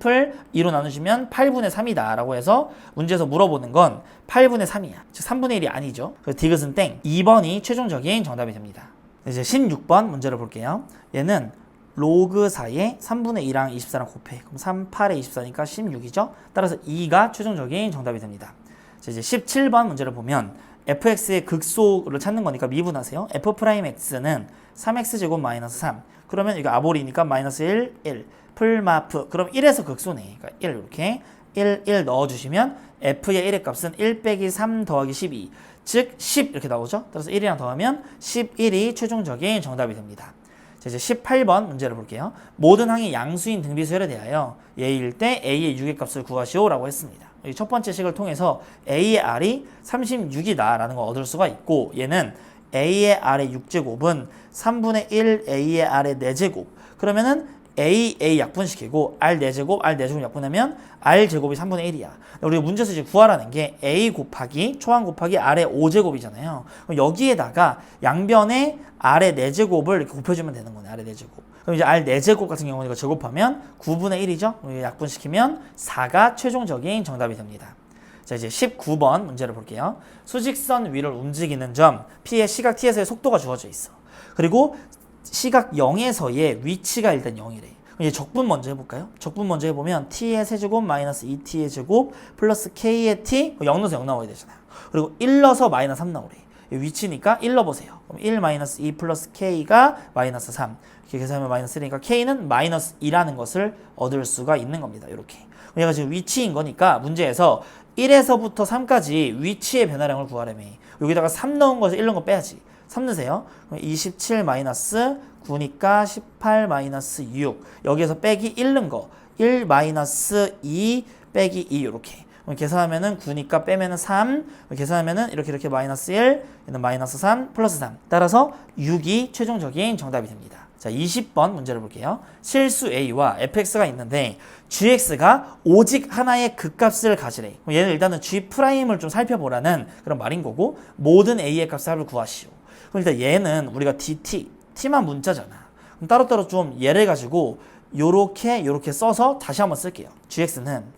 2로 나누시면 8분의 3이다 라고 해서 문제에서 물어보는 건 8분의 3이야. 즉 3분의 1이 아니죠. 그래서 디귿은 땡. 2번이 최종적인 정답이 됩니다. 이제 16번 문제를 볼게요. 얘는 로그 4에 3분의 2랑 24랑 곱해. 그럼 3, 8에 24니까 16이죠. 따라서 2가 최종적인 정답이 됩니다. 자, 이제 17번 문제를 보면 fx의 극소를 찾는 거니까 미분하세요. f'x는 3x제곱 마이너스 3. 그러면 이거 아볼이니까 마이너스 1. 풀마프. 그럼 1에서 극소네. 그러니까 1 이렇게 1 넣어주시면 f의 1의 값은 1 빼기 3 더하기 12. 즉 10 이렇게 나오죠. 따라서 1이랑 더하면 11이 최종적인 정답이 됩니다. 자, 이제 18번 문제를 볼게요. 모든 항의 양수인 등비수열에 대하여 A일 때 A의 6의 값을 구하시오 라고 했습니다. 첫 번째 식을 통해서 A의 R이 36이다 라는 걸 얻을 수가 있고 얘는 A의 R의 6제곱은 3분의 1 A의 R의 4제곱. 그러면은 A 약분시키고 R 4제곱, R 4제곱 약분하면 R 제곱이 3분의 1이야. 우리가 문제에서 이제 구하라는 게 A 곱하기 초항 곱하기 R의 5제곱이잖아요. 그럼 여기에다가 양변에 R의 4제곱을 이렇게 곱해주면 되는 거네. R의 4제곱. 그럼 이제 R 4제곱 같은 경우는 이거 제곱하면 9분의 1이죠. 약분시키면 4가 최종적인 정답이 됩니다. 자, 이제 19번 문제를 볼게요. 수직선 위를 움직이는 점 P의 시각 T에서의 속도가 주어져 있어. 그리고 시각 0에서의 위치가 일단 0이래. 이제 적분 먼저 해볼까요? 적분 먼저 해보면 t의 세제곱 마이너스 2t의 제곱 플러스 k의 t 0 넣어서 0 나와야 되잖아요. 그리고 1 넣어서 마이너스 3 나오래. 위치니까 1 넣어보세요. 그럼 1 마이너스 2 플러스 k가 마이너스 3. 이렇게 계산하면 마이너스 1이니까 k는 마이너스 2라는 것을 얻을 수가 있는 겁니다. 이렇게. 얘가 지금 위치인 거니까 문제에서 1에서부터 3까지 위치의 변화량을 구하려면 여기다가 3 넣은 거에서 1 넣은 거 빼야지. 3 넣으세요. 그럼 27 마이너스 9니까 18 마이너스 6. 여기에서 빼기 1 넣은 거. 1 마이너스 2 빼기 2 이렇게. 계산하면은 9니까 빼면은 3. 계산하면은 이렇게 마이너스 1, 얘는 마이너스 3, 플러스 3. 따라서 6이 최종적인 정답이 됩니다. 자, 20번 문제를 볼게요. 실수 a와 fx가 있는데 gx가 오직 하나의 극값을 가지래. 그럼 얘는 일단은 g'을 좀 살펴보라는 그런 말인 거고, 모든 a의 값의 합을 구하시오. 그럼 일단 얘는 우리가 dt, t만 문자잖아. 그럼 따로따로 좀 얘를 가지고 요렇게 써서 다시 한번 쓸게요.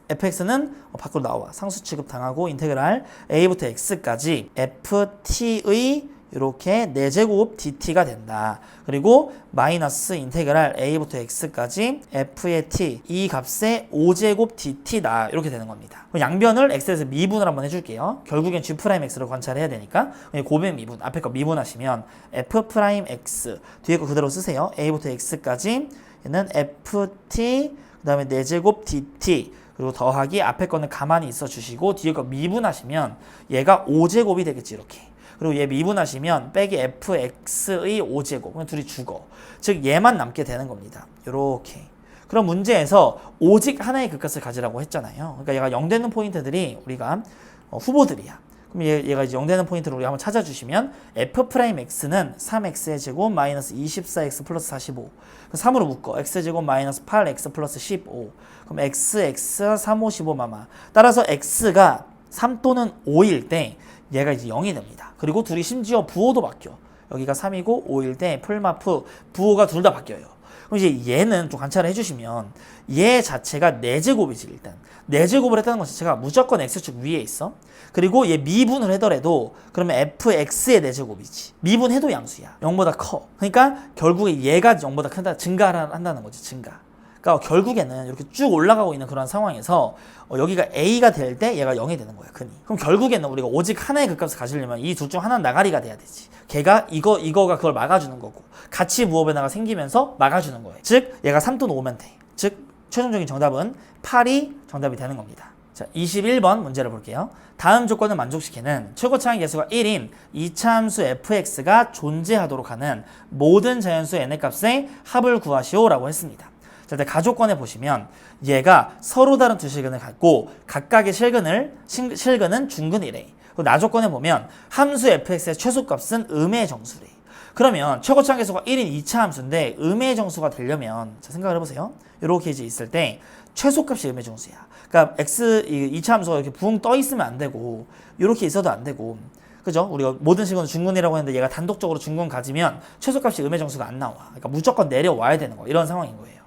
fx는 밖으로 나와. 상수 취급 당하고 인테그랄 a부터 x까지 ft의 이렇게 4제곱 dt가 된다. 그리고 마이너스 인테그랄 a부터 x까지 f의 t 이 값의 5제곱 dt다. 이렇게 되는 겁니다. 그럼 양변을 x에서 미분을 한번 해줄게요. 결국엔 g'x를 관찰해야 되니까 고변 미분, 앞에 거 미분하시면 f'x 뒤에 거 그대로 쓰세요. a부터 x까지 얘는 ft 그 다음에 4제곱 dt 그리고 더하기 앞에 거는 가만히 있어 주시고 뒤에 거 미분하시면 얘가 5제곱이 되겠지. 이렇게. 그리고 얘 미분하시면 빼기 fx의 5제곱. 그럼 둘이 죽어. 즉 얘만 남게 되는 겁니다. 요렇게. 그럼 문제에서 오직 하나의 극값을 가지라고 했잖아요. 그러니까 얘가 0 되는 포인트들이 우리가 후보들이야. 그럼 얘가 이제 0 되는 포인트를 우리 한번 찾아주시면 f'x는 3x의 제곱 마이너스 24x 플러스 45. 3으로 묶어. x제곱 마이너스 8x 플러스 15. 그럼 x 3, 5, 15 마마. 따라서 x가 3 또는 5일 때 얘가 이제 0이 됩니다. 그리고 둘이 심지어 부호도 바뀌어. 여기가 3이고 5일 때 풀마프 부호가 둘 다 바뀌어요. 그럼 이제 얘는 좀 관찰을 해주시면 얘 자체가 4제곱이지 일단. 4제곱을 했다는 것 자체가 무조건 x축 위에 있어. 그리고 얘 미분을 하더라도 그러면 fx의 4제곱이지. 미분해도 양수야. 0보다 커. 그러니까 결국에 얘가 0보다 크다 증가한다는 거지. 증가. 그러니까 결국에는 이렇게 쭉 올라가고 있는 그런 상황에서 여기가 a가 될 때 얘가 0이 되는 거야. 근이. 그럼 결국에는 우리가 오직 하나의 극값을 가지려면 이 둘 중 하나는 나가리가 돼야 되지. 걔가 이거가 그걸 막아주는 거고 같이 무호 변화가 생기면서 막아주는 거예요. 즉 얘가 3 또는 5면 돼. 즉 최종적인 정답은 8이 정답이 되는 겁니다. 자, 21번 문제를 볼게요. 다음 조건을 만족시키는 최고차항 계수가 1인 이차함수 fx가 존재하도록 하는 모든 자연수 n의 값의 합을 구하시오라고 했습니다. 자, 일단 가조건에 보시면 얘가 서로 다른 두 실근을 갖고 각각의 실근은 중근이래. 그리고 나조건에 보면 함수 fx의 최소값은 음의 정수래. 그러면 최고차항 계수가 1인 2차 함수인데 음의 정수가 되려면 자, 생각을 해보세요. 이렇게 이제 있을 때 최소값이 음의 정수야. 그러니까 x 2차 함수가 이렇게 붕 떠 있으면 안 되고 이렇게 있어도 안 되고, 그죠? 우리가 모든 실근은 중근이라고 했는데 얘가 단독적으로 중근 가지면 최소값이 음의 정수가 안 나와. 그러니까 무조건 내려와야 되는 거. 이런 상황인 거예요.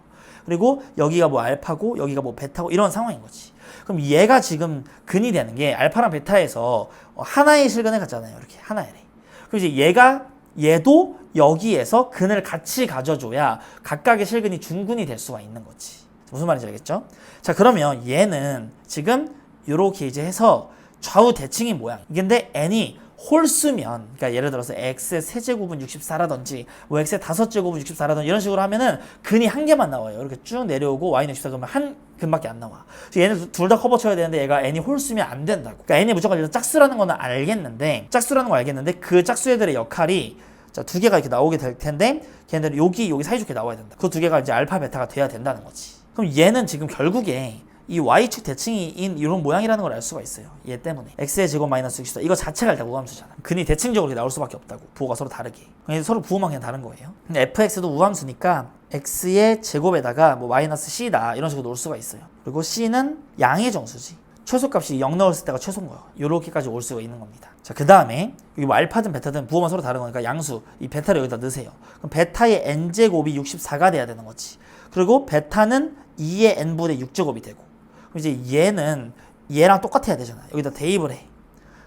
그리고 여기가 뭐 알파고 여기가 뭐 베타고 이런 상황인 거지. 그럼 얘가 지금 근이 되는 게 알파랑 베타에서 하나의 실근을 갖잖아요. 이렇게 하나의. 그럼 이제 얘도 여기에서 근을 같이 가져줘야 각각의 실근이 중근이 될 수가 있는 거지. 무슨 말인지 알겠죠? 자, 그러면 얘는 지금 이렇게 이제 해서 좌우 대칭이 모양. 근데 n이 홀수면, 그러니까 예를 들어서 x의 세제곱은 64라든지 뭐 x의 5제곱은 64라든지 이런 식으로 하면은 근이 한 개만 나와요. 이렇게 쭉 내려오고 y는 64 그러면 한 근밖에 안 나와. 그래서 얘는 둘 다 커버 쳐야 되는데 얘가 n이 홀수면 안 된다고. 그러니까 n이 무조건 일단 짝수라는 거는 알겠는데 그 짝수 애들의 역할이 자, 두 개가 이렇게 나오게 될 텐데 걔네들은 여기 사이좋게 나와야 된다. 그 두 개가 이제 알파 베타가 돼야 된다는 거지. 그럼 얘는 지금 결국에 이 y축 대칭인 이런 모양이라는 걸 알 수가 있어요. 얘 때문에. x의 제곱 마이너스 64 이거 자체가 일단 우함수잖아. 근이 대칭적으로 나올 수밖에 없다고. 부호가 서로 다르게. 그래서 서로 부호만 그냥 다른 거예요. 근데 fx도 우함수니까 x의 제곱에다가 뭐 마이너스 c다 이런 식으로 놓을 수가 있어요. 그리고 c는 양의 정수지. 최소값이 0 넣었을 때가 최소인 거예요. 요렇게까지 올 수가 있는 겁니다. 자, 그 다음에 여기 뭐 알파든 베타든 부호만 서로 다른 거니까 양수 이 베타를 여기다 넣으세요. 그럼 베타의 n제곱이 64가 돼야 되는 거지. 그리고 베타는 2의 n분의 6제곱이 되고, 그럼 이제 얘는 얘랑 똑같아야 되잖아. 여기다 대입을 해.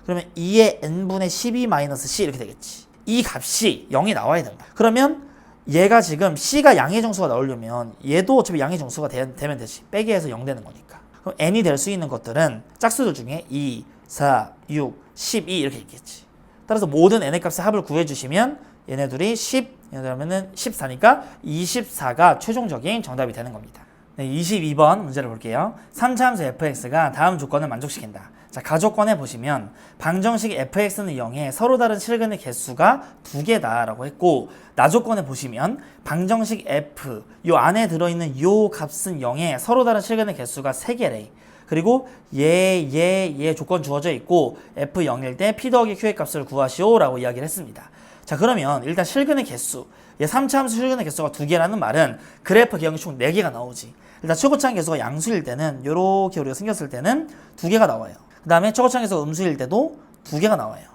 그러면 2의 n분의 12-c 이렇게 되겠지. 이 값이 0이 나와야 된다. 그러면 얘가 지금 c가 양의 정수가 나오려면 얘도 어차피 양의 정수가 되면 되지. 빼기 해서 0 되는 거니까. 그럼 n이 될 수 있는 것들은 짝수들 중에 2, 4, 6, 12 이렇게 있겠지. 따라서 모든 n의 값의 합을 구해주시면 얘네들이 10, 얘네들 하면은 14니까 24가 최종적인 정답이 되는 겁니다. 네, 22번 문제를 볼게요. 3차함수 fx가 다음 조건을 만족시킨다. 자, 가조건에 보시면 방정식 fx는 0에 서로 다른 실근의 개수가 2개다 라고 했고, 나조건에 보시면 방정식 f 요 안에 들어있는 요 값은 0에 서로 다른 실근의 개수가 3개래. 그리고 얘 조건 주어져 있고 f0일 때 p 더하기 q의 값을 구하시오 라고 이야기를 했습니다. 자, 그러면 일단 실근의 개수, 얘 3차 함수 실근의 개수가 2개라는 말은 그래프 개형이 총 4개가 나오지. 일단 최고차항 개수가 양수일 때는 요렇게 우리가 생겼을 때는 2개가 나와요. 그 다음에 최고차항 개수가 음수일 때도 2개가 나와요.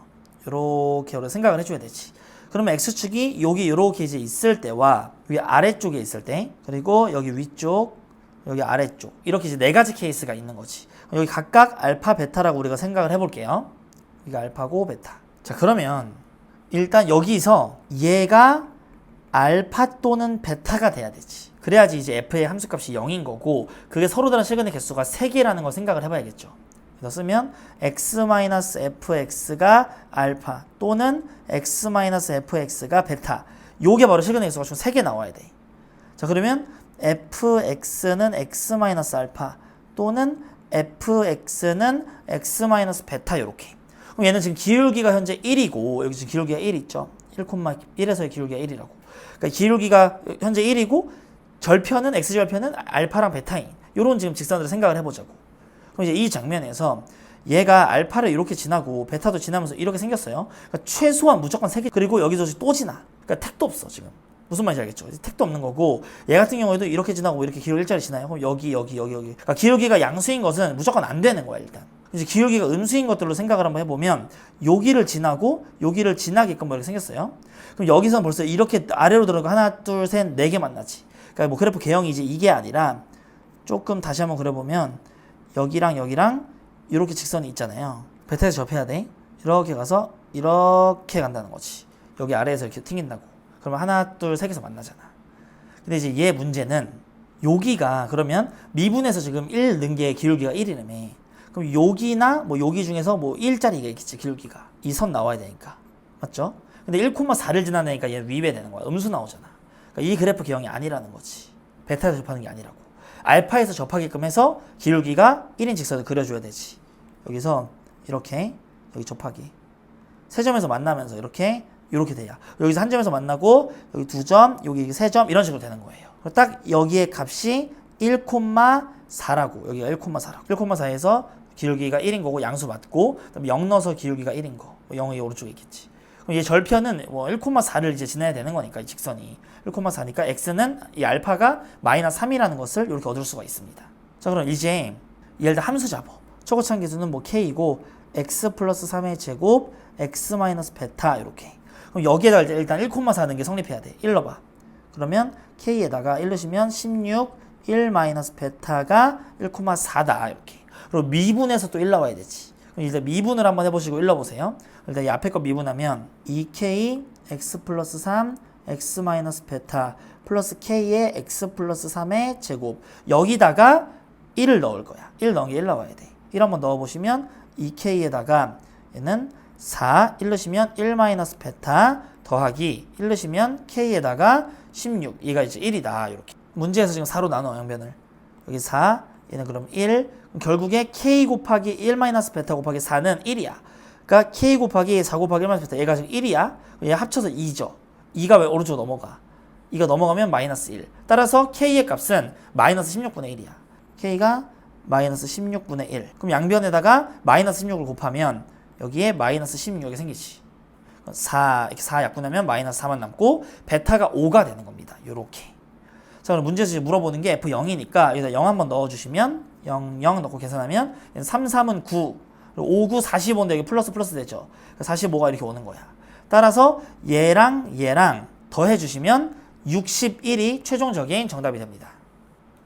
요렇게 우리가 생각을 해줘야 되지. 그러면 x축이 여기 요렇게 이제 있을 때와 위 아래쪽에 있을 때, 그리고 여기 위쪽, 여기 아래쪽, 이렇게 이제 4가지 케이스가 있는 거지. 여기 각각 알파, 베타라고 우리가 생각을 해볼게요. 이게 알파고 베타. 자, 그러면 일단 여기서 얘가 알파 또는 베타가 돼야 되지. 그래야지 이제 f의 함수값이 0인 거고, 그게 서로 다른 실근의 개수가 3개라는 걸 생각을 해봐야겠죠. 그래서 쓰면 x-fx가 알파 또는 x-fx가 베타, 요게 바로 실근의 개수가 총 3개 나와야 돼. 자, 그러면 fx는 x-알파 또는 fx는 x-베타, 요렇게. 그럼 얘는 지금 기울기가 현재 1이고, 여기 지금 기울기가 1 있죠. 1,1에서의 기울기가 1이라고. 그러니까 기울기가 현재 1이고 절편은 x절편은 알파랑 베타인, 요런 지금 직선으로 생각을 해보자고. 그럼 이제 이 장면에서 얘가 알파를 이렇게 지나고 베타도 지나면서 이렇게 생겼어요. 그러니까 최소한 무조건 3개, 그리고 여기서 또 지나. 그러니까 택도 없어 지금. 무슨 말인지 알겠죠? 택도 없는 거고, 얘 같은 경우에도 이렇게 지나고 이렇게 기울기 일자리 지나요. 그럼 여기. 그러니까 기울기가 양수인 것은 무조건 안 되는 거야, 일단. 이제 기울기가 음수인 것들로 생각을 한번 해보면 여기를 지나고 여기를 지나게끔 이렇게 생겼어요. 그럼 여기서 벌써 이렇게 아래로 들어가고 하나, 둘, 셋, 4개 만나지. 그러니까 뭐 그래프 개형이 이제 이게 아니라 조금 다시 한번 그려보면 여기랑 이렇게 직선이 있잖아요. 베타에서 접해야 돼. 이렇게 가서 이렇게 간다는 거지. 여기 아래에서 이렇게 튕긴다고. 그러면 하나, 둘, 3개에서 만나잖아. 근데 이제 얘 문제는 여기가 그러면 미분에서 지금 1 넣은 게 기울기가 1이라며. 그럼 여기나 뭐 여기 중에서 뭐 1짜리가 있겠지, 기울기가. 이 선 나와야 되니까. 맞죠? 근데 1,4를 지나니까 얘 위배되는 거야. 음수 나오잖아. 그러니까 이 그래프 개형이 아니라는 거지. 베타에서 접하는 게 아니라고. 알파에서 접하게끔 해서 기울기가 1인 직선을 그려줘야 되지. 여기서 이렇게 여기 접하기. 세 점에서 만나면서 이렇게 돼야. 여기서 한 점에서 만나고 여기 2점, 여기 3점, 이런 식으로 되는 거예요. 딱 여기의 값이 1,4라고. 여기가 1,4라고. 1,4에서 기울기가 1인 거고 양수 맞고, 그다음에 0 넣어서 기울기가 1인 거. 0이 오른쪽에 있겠지. 그럼 얘 절편은 뭐 1,4를 이제 지나야 되는 거니까, 이 직선이 1,4니까 x는 이 알파가 -3이라는 것을 이렇게 얻을 수가 있습니다. 자, 그럼 이제 얘를 다 함수 잡어. 최고차항 계수는 뭐 k이고 x 플러스 3의 제곱 x 마이너스 베타, 이렇게. 그럼 여기에다 일단 1,4 넣은 게 성립해야 돼. 1 넣어봐. 그러면 k에다가 1 넣으시면 16 1 마이너스 베타가 1,4다, 이렇게. 그리고 미분에서 또 1 나와야 되지. 그럼 일단 미분을 한번 해보시고 1 넣어보세요. 일단 이 앞에 거 미분하면 2k x 플러스 3 x 마이너스 베타 플러스 k의 x 플러스 3의 제곱, 여기다가 1을 넣을 거야. 1 넣은 게 1 나와야 돼. 1 한번 넣어보시면 2k에다가 얘는 4, 1 넣으시면 1 마이너스 베타 더하기 1 넣으시면 k에다가 16, 얘가 이제 1이다, 이렇게. 문제에서 지금 4로 나눠, 양변을. 여기 4, 얘는 그럼 1. 그럼 결국에 k 곱하기 1 마이너스 베타 곱하기 4는 1이야. 그러니까 k 곱하기 4 곱하기 1 마이너스 베타, 얘가 지금 1이야. 얘 합쳐서 2죠. 2가 왜 오른쪽으로 넘어가? 2가 넘어가면 마이너스 1. 따라서 k의 값은 마이너스 16분의 1이야. k가 마이너스 16분의 1. 그럼 양변에다가 마이너스 16을 곱하면 여기에 마이너스 16이 생기지. 4, 이렇게 4 약분하면 마이너스 4만 남고 베타가 5가 되는 겁니다. 요렇게. 자, 그럼 문제에서 물어보는 게 F0이니까 여기다 0 한번 넣어주시면 0, 0 넣고 계산하면 3, 3은 9, 5, 9, 45인데 여기 플러스 되죠. 45가 이렇게 오는 거야. 따라서 얘랑 더해주시면 61이 최종적인 정답이 됩니다.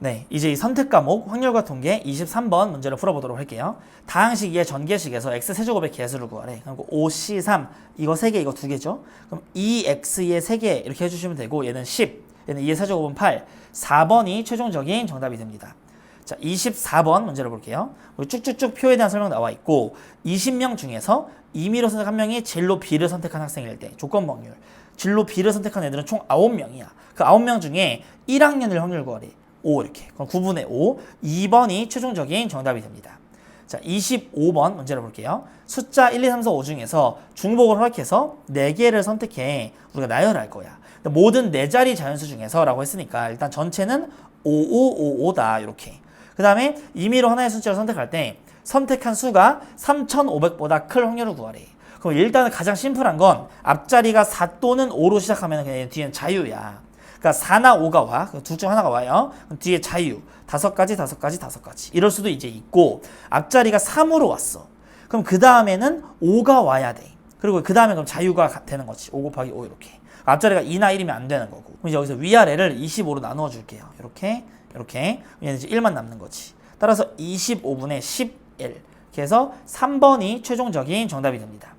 네, 이제 이 선택 과목 확률과 통계 23번 문제를 풀어보도록 할게요. 다항식 2의 전개식에서 x세제곱의 개수를 구하래. 그리고 5c3, 이거 3개, 이거 2개죠. 그럼 2x2의 3개 이렇게 해주시면 되고, 얘는 10, 얘는 2의 세제곱은 8, 4번이 최종적인 정답이 됩니다. 자, 24번 문제를 볼게요. 우리 쭉쭉쭉 표에 대한 설명 나와 있고, 20명 중에서 임의로 선택 한 명이 진로 B를 선택한 학생일 때 조건 확률, 진로 B를 선택한 애들은 총 9명이야. 그 9명 중에 1학년일 확률 구하래. 5 이렇게. 그럼 9분의 5. 2번이 최종적인 정답이 됩니다. 자, 25번 문제를 볼게요. 숫자 1, 2, 3, 4, 5 중에서 중복을 허락해서 4개를 선택해 우리가 나열할 거야. 모든 4자리 자연수 중에서 라고 했으니까 일단 전체는 5555다 이렇게. 그 다음에 임의로 하나의 숫자를 선택할 때 선택한 수가 3500보다 클 확률을 구하래. 그럼 일단은 가장 심플한 건 앞자리가 4 또는 5로 시작하면 그냥 뒤엔 자유야. 그러니까 4나 5가 와. 둘 중 하나가 와요. 그럼 뒤에 자유. 5가지, 5가지, 5가지. 이럴 수도 이제 있고 앞자리가 3으로 왔어. 그럼 그 다음에는 5가 와야 돼. 그리고 그 다음에 그럼 자유가 되는 거지. 5 곱하기 5 이렇게. 앞자리가 2나 1이면 안 되는 거고. 그럼 이제 여기서 위아래를 25로 나누어 줄게요. 이렇게, 이렇게. 얘는 이제 1만 남는 거지. 따라서 25분의 11. 이렇게 해서 3번이 최종적인 정답이 됩니다.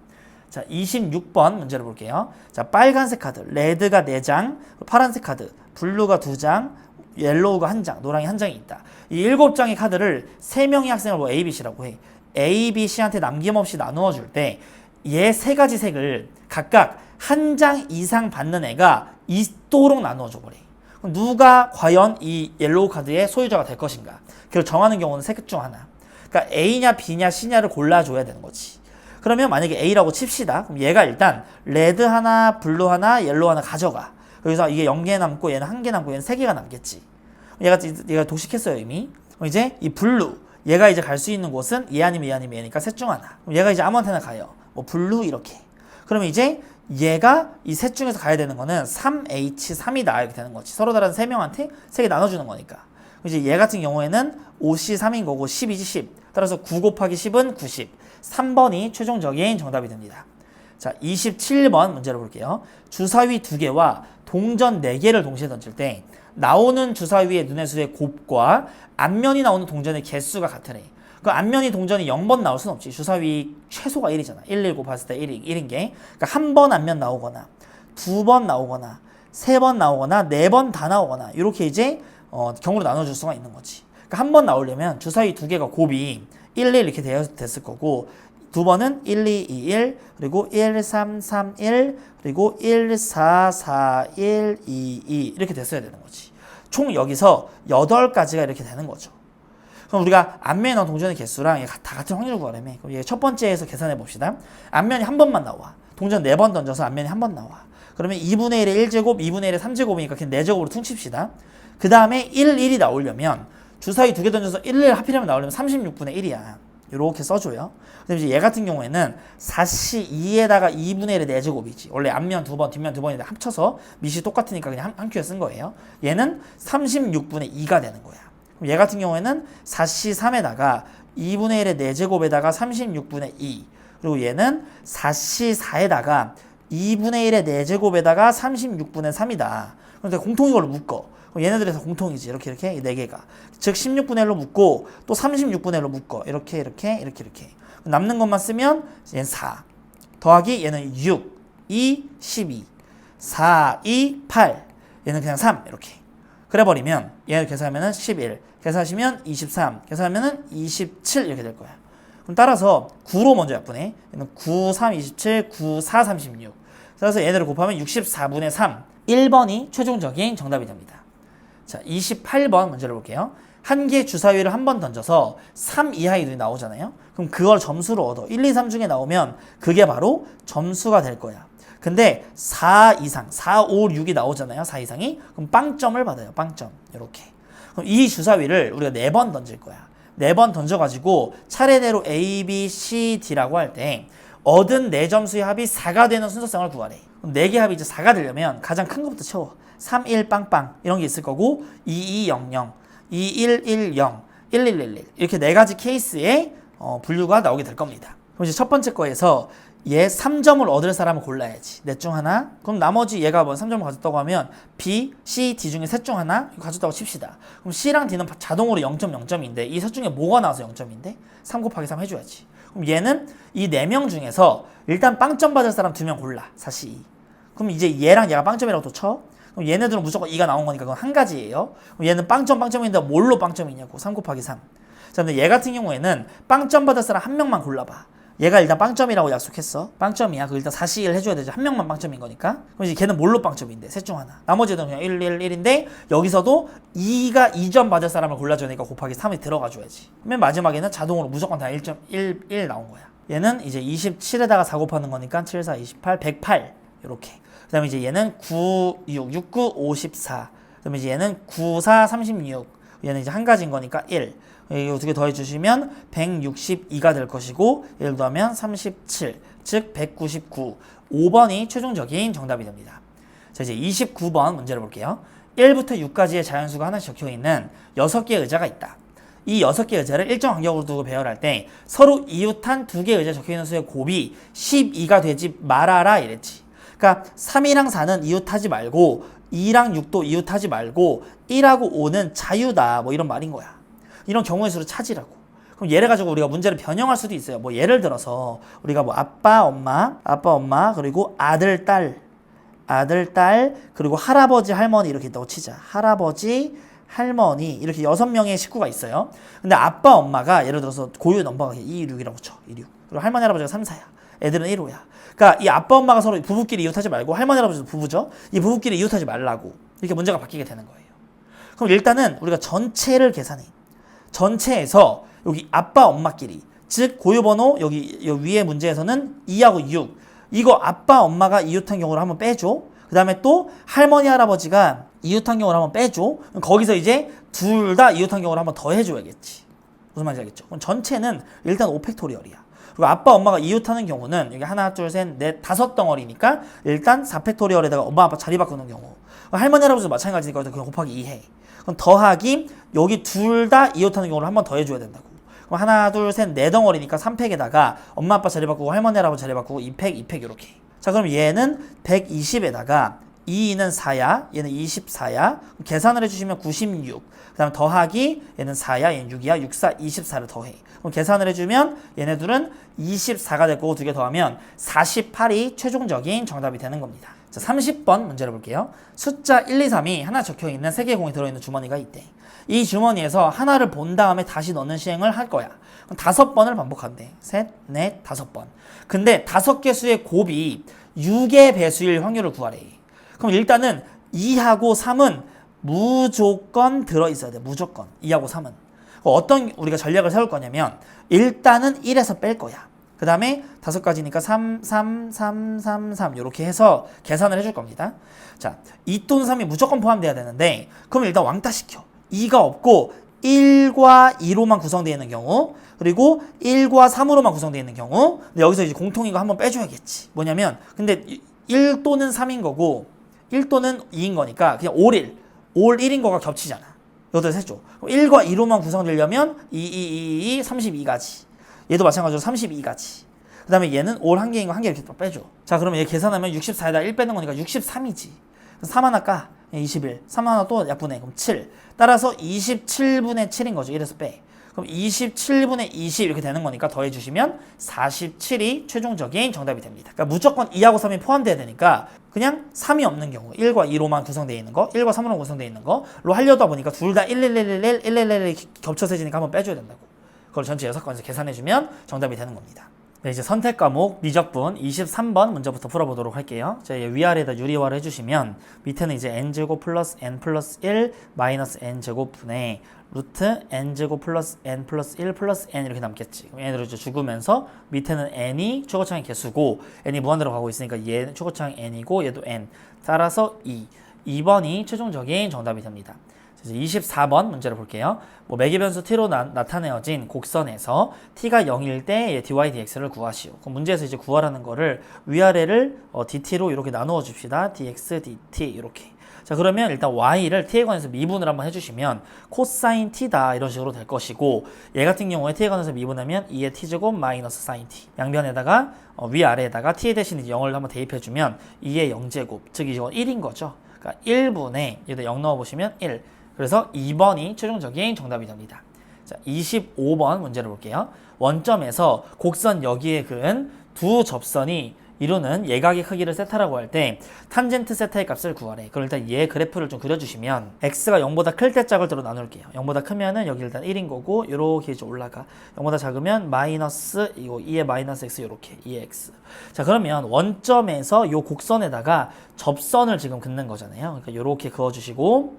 자, 26번 문제를 볼게요. 자, 빨간색 카드, 레드가 4장, 파란색 카드, 블루가 2장, 옐로우가 1장, 노랑이 1장이 있다. 이 7장의 카드를 3명의 학생을 뭐 A, B, C라고 해. A, B, C한테 남김없이 나누어 줄 때 얘 3가지 색을 각각 1장 이상 받는 애가 있도록 나누어 줘 버려. 그럼 누가 과연 이 옐로우 카드의 소유자가 될 것인가? 그걸 정하는 경우는 3개 중 하나. 그러니까 A냐, B냐, C냐를 골라줘야 되는 거지. 그러면 만약에 A라고 칩시다. 그럼 얘가 일단 레드 하나, 블루 하나, 옐로우 하나 가져가. 여기서 이게 0개 남고 얘는 1개 남고 얘는 3개가 남겠지. 얘가 독식했어요 이미. 그럼 이제 이 블루 얘가 이제 갈 수 있는 곳은 얘 아니면 얘 아니면 얘니까 셋 중 하나. 그럼 얘가 이제 아무한테나 가요. 뭐 블루 이렇게. 그러면 이제 얘가 이 셋 중에서 가야 되는 거는 3H3이다 이렇게 되는 거지. 서로 다른 3명한테 3개 나눠주는 거니까. 이제 얘 같은 경우에는 5C3인 거고 10이지 10. 따라서 9 곱하기 10은 90. 3번이 최종적인 정답이 됩니다. 자, 27번 문제를 볼게요. 주사위 2개와 동전 4개를 동시에 던질 때 나오는 주사위의 눈의 수의 곱과 앞면이 나오는 동전의 개수가 같으래. 그 앞면이 동전이 0번 나올 순 없지. 주사위 최소가 1이잖아. 1 곱했을 때 1인 게. 그러니까 한 번 앞면 나오거나 2번 나오거나 3번 나오거나 4번 다 나오거나 이렇게 이제 경우로 나눠줄 수가 있는 거지. 그러니까 한 번 나오려면 주사위 2개가 곱이 1, 1 이렇게 됐을 거고 2번은 1, 2, 2, 1 그리고 1, 3, 3, 1 그리고 1, 4, 4, 1, 2, 2 이렇게 됐어야 되는 거지. 총 여기서 8가지가 이렇게 되는 거죠. 그럼 우리가 앞면에 나온 동전의 개수랑 다 같은 확률을 구하려면 그럼 첫 번째에서 계산해 봅시다. 앞면이 한 번만 나와. 동전 4번 던져서 앞면이 한 번 나와. 그러면 2분의 1의 1제곱, 2분의 1의 3제곱이니까 그냥 4제곱으로 퉁칩시다. 그 다음에 1, 1이 나오려면 주사위 2개 던져서 1, 1 하필이면 나오려면 36분의 1이야. 이렇게 써줘요. 그다음에 이제 얘 같은 경우에는 4C2에다가 2분의 1의 4제곱이지. 원래 앞면 2번, 뒷면 2번인데 합쳐서 밑이 똑같으니까 그냥 한 큐에 쓴 거예요. 얘는 36분의 2가 되는 거야. 그럼 얘 같은 경우에는 4C3에다가 2분의 1의 4제곱에다가 36분의 2. 그리고 얘는 4C4에다가 2분의 1의 4제곱에다가 36분의 3이다. 그런데 공통 이걸로 묶어. 얘네들에서 공통이지. 이렇게 4개가. 즉 16분의 1로 묶고 또 36분의 1로 묶어. 이렇게. 남는 것만 쓰면 얘는 4. 더하기 얘는 6, 2, 12, 4, 2, 8. 얘는 그냥 3 이렇게. 그래버리면 얘를 계산하면 11. 계산하시면 23. 계산하면 27 이렇게 될 거야. 그럼 따라서 9로 먼저 약분해. 얘는 9, 3, 27, 9, 4, 36. 따라서 얘네를 곱하면 64분의 3. 1번이 최종적인 정답이 됩니다. 자, 28번 문제를 볼게요. 한 개의 주사위를 한 번 던져서 3 이하의 눈이 나오잖아요. 그럼 그걸 점수로 얻어. 1, 2, 3 중에 나오면 그게 바로 점수가 될 거야. 근데 4 이상, 4, 5, 6이 나오잖아요. 4 이상이. 그럼 빵점을 받아요. 빵점. 이렇게. 그럼 이 주사위를 우리가 4번 던질 거야. 4번 던져가지고 차례대로 A, B, C, D라고 할 때 얻은 4점수의 합이 4가 되는 순서상을 구하래. 그럼 4개 합이 이제 4가 되려면 가장 큰 것부터 채워. 3, 1, 빵빵 이런 게 있을 거고 2, 2, 0, 0, 2, 1, 1, 0, 1, 1, 1, 1 이렇게 4가지 케이스의 분류가 나오게 될 겁니다. 그럼 이제 첫 번째 거에서 얘 3점을 얻을 사람을 골라야지. 넷 중 하나. 그럼 나머지 얘가 뭐 3점을 가졌다고 하면 B, C, D 중에 셋 중 하나 가졌다고 칩시다. 그럼 C랑 D는 자동으로 0.0점인데 이 셋 중에 뭐가 나와서 0점인데? 3 곱하기 3 해줘야지. 그럼 얘는 이 4명 중에서 일단 빵점 받을 사람 2명 골라. 4, C, 2. 그럼 이제 얘랑 얘가 빵점이라고 또 쳐. 그럼 얘네들은 무조건 2가 나온 거니까 그건 한 가지예요. 그럼 얘는 빵점인데 뭘로 빵점이냐고. 3 곱하기 3. 자, 근데 얘 같은 경우에는 빵점 받을 사람 1명만 골라봐. 얘가 일단 빵점이라고 약속했어. 빵점이야. 그거 일단 4C1 해줘야 되죠. 한 명만 빵점인 거니까. 그럼 이제 걔는 뭘로 빵점인데? 셋 중 하나. 나머지는 그냥 1, 1, 1인데 여기서도 2가 2점 받을 사람을 골라줘야 되니까 곱하기 3이 들어가줘야지. 맨 마지막에는 자동으로 무조건 다 1.11 나온 거야. 얘는 이제 27에다가 4 곱하는 거니까 7, 4, 28, 108 이렇게. 그 다음에 이제 얘는 9, 6, 6, 9, 54. 그 다음에 이제 얘는 9, 4, 36. 얘는 이제 한 가지인 거니까 1. 이거 두 개 더해주시면 162가 될 것이고 얘를 더하면 37, 즉 199. 5번이 최종적인 정답이 됩니다. 자, 이제 29번 문제를 볼게요. 1부터 6까지의 자연수가 하나씩 적혀있는 6개의 의자가 있다. 이 6개의 의자를 일정 간격으로 두고 배열할 때 서로 이웃한 2개의 의자 적혀있는 수의 곱이 12가 되지 말아라 이랬지. 그러니까 3이랑 4는 이웃하지 말고 2랑 6도 이웃하지 말고 1하고 5는 자유다 뭐 이런 말인 거야. 이런 경우의 수를 찾으라고. 그럼 얘를 가지고 우리가 문제를 변형할 수도 있어요. 뭐 예를 들어서 우리가 뭐 아빠, 엄마, 그리고 아들, 딸, 그리고 할아버지, 할머니 이렇게 있다고 치자. 할아버지, 할머니 이렇게 6명의 식구가 있어요. 근데 아빠, 엄마가 예를 들어서 고유 넘버가 2, 6이라고 쳐. 2, 6. 그리고 할머니, 할아버지가 3, 4야. 애들은 1, 5야. 그러니까 이 아빠, 엄마가 서로 부부끼리 이웃하지 말고 할머니, 할아버지도 부부죠. 이 부부끼리 이웃하지 말라고. 이렇게 문제가 바뀌게 되는 거예요. 그럼 일단은 우리가 전체를 계산해. 전체에서 여기 아빠, 엄마끼리, 즉 고유번호 여기 위에 문제에서는 2하고 6. 이거 아빠, 엄마가 이웃한 경우를 한번 빼줘. 그 다음에 또 할머니, 할아버지가 이웃한 경우를 한번 빼줘. 그럼 거기서 이제 둘 다 이웃한 경우를 한번 더 해줘야겠지. 무슨 말인지 알겠죠? 그럼 전체는 일단 5팩토리얼이야. 그리고 아빠, 엄마가 이웃하는 경우는 여기 하나, 둘, 셋, 넷, 5덩어리니까 일단 4팩토리얼에다가 엄마, 아빠 자리 바꾸는 경우. 할머니, 할아버지도 마찬가지니까 그냥 곱하기 2 해. 그럼 더하기 여기 둘 다 이웃하는 경우를 한 번 더 해줘야 된다고. 그럼 하나, 둘, 셋, 4덩어리니까 3팩에다가 엄마, 아빠 자리 바꾸고 할머니, 할아버지 자리 바꾸고 2팩, 2팩 이렇게. 자, 그럼 얘는 120에다가 2는 4야. 얘는 24야. 계산을 해주시면 96. 그 다음에 더하기 얘는 4야. 얘는 6이야. 6, 4, 24를 더해. 그럼 계산을 해주면 얘네들은 24가 될 거고 두 개 더하면 48이 최종적인 정답이 되는 겁니다. 자, 30번 문제를 볼게요. 숫자 1, 2, 3이 하나 적혀있는 3개의 공이 들어있는 주머니가 있대. 이 주머니에서 하나를 본 다음에 다시 넣는 시행을 할 거야. 그럼 5번을 반복한대. 셋, 넷, 5번. 근데 5개 수의 곱이 6의 배수일 확률을 구하래. 그럼 일단은 2하고 3은 무조건 들어있어야 돼. 무조건. 2하고 3은. 어떤 우리가 전략을 세울 거냐면 일단은 1에서 뺄 거야. 그 다음에 5가지니까 3, 3, 3, 3, 3 이렇게 해서 계산을 해줄 겁니다. 자, 2 또는 3이 무조건 포함돼야 되는데 그럼 일단 왕따 시켜. 2가 없고 1과 2로만 구성되어 있는 경우 그리고 1과 3으로만 구성되어 있는 경우 근데 여기서 이제 공통인 거 한번 빼줘야겠지. 뭐냐면 근데 1 또는 3인 거고 1 또는 2인 거니까 그냥 올 1, 올 1인 거가 겹치잖아. 여기서 해줘. 1과 2로만 구성되려면 2, 32가지. 얘도 마찬가지로 32가지. 그 다음에 얘는 올 한 개인 거 한 개 이렇게 빼줘. 자, 그러면 얘 계산하면 64에다 1 빼는 거니까 63이지. 3 하나 까. 21. 3 하나 또 약분해. 그럼 7. 따라서 27분의 7인 거죠. 이래서 빼. 그럼 27분의 20 이렇게 되는 거니까 더해주시면 47이 최종적인 정답이 됩니다. 그러니까 무조건 2하고 3이 포함돼야 되니까 그냥 3이 없는 경우 1과 2로만 구성되어 있는 거 1과 3으로 구성되어 있는 거로 하려다 보니까 둘 다 11111 겹쳐서 해지니까 한번 빼줘야 된다고. 그걸 전체 6건에서 계산해주면 정답이 되는 겁니다. 네, 이제 선택 과목 미적분 23번 문제부터 풀어보도록 할게요. 자, 위아래에다 유리화를 해주시면 밑에는 이제 n제곱 플러스 n 플러스 1 마이너스 n제곱 분의 루트 n제곱 플러스 n 플러스 1 플러스 n 이렇게 남겠지. 그럼 얘네들을 이제 죽으면서 밑에는 n이 최고차항의 개수고 n이 무한대로 가고 있으니까 얘는 최고차항 n이고 얘도 n. 따라서 2. 2번이 최종적인 정답이 됩니다. 이제 24번 문제를 볼게요. 뭐 매개변수 t로 나타내어진 곡선에서 t가 0일 때 dy dx를 구하시오. 그럼 문제에서 이제 구하라는 거를 위아래를 dt로 이렇게 나누어 줍시다. dx dt 이렇게. 자, 그러면 일단 y를 t에 관해서 미분을 한번 해주시면 코사인 t다 이런 식으로 될 것이고 얘 같은 경우에 t에 관해서 미분하면 2의 t제곱 마이너스 사인 t 양변에다가 위아래에다가 t에 대신 이제 0을 한번 대입해주면 2의 0제곱 즉 이건 1인 거죠. 그러니까 1분의 여기다 0 넣어보시면 1. 그래서 2번이 최종적인 정답이 됩니다. 자, 25번 문제를 볼게요. 원점에서 곡선 여기에 그은 두 접선이 이루는 예각의 크기를 세타라고 할 때 탄젠트 세타의 값을 구하래. 그럼 일단 얘 그래프를 좀 그려주시면 x가 0보다 클 때 짝을 들어 나눌게요. 0보다 크면은 여기 일단 1인 거고 요렇게 이제 올라가. 0보다 작으면 마이너스 이거 2의 마이너스 x 요렇게 2의 x. 자 그러면 원점에서 요 곡선에다가 접선을 지금 긋는 거잖아요. 그러니까 요렇게 그어주시고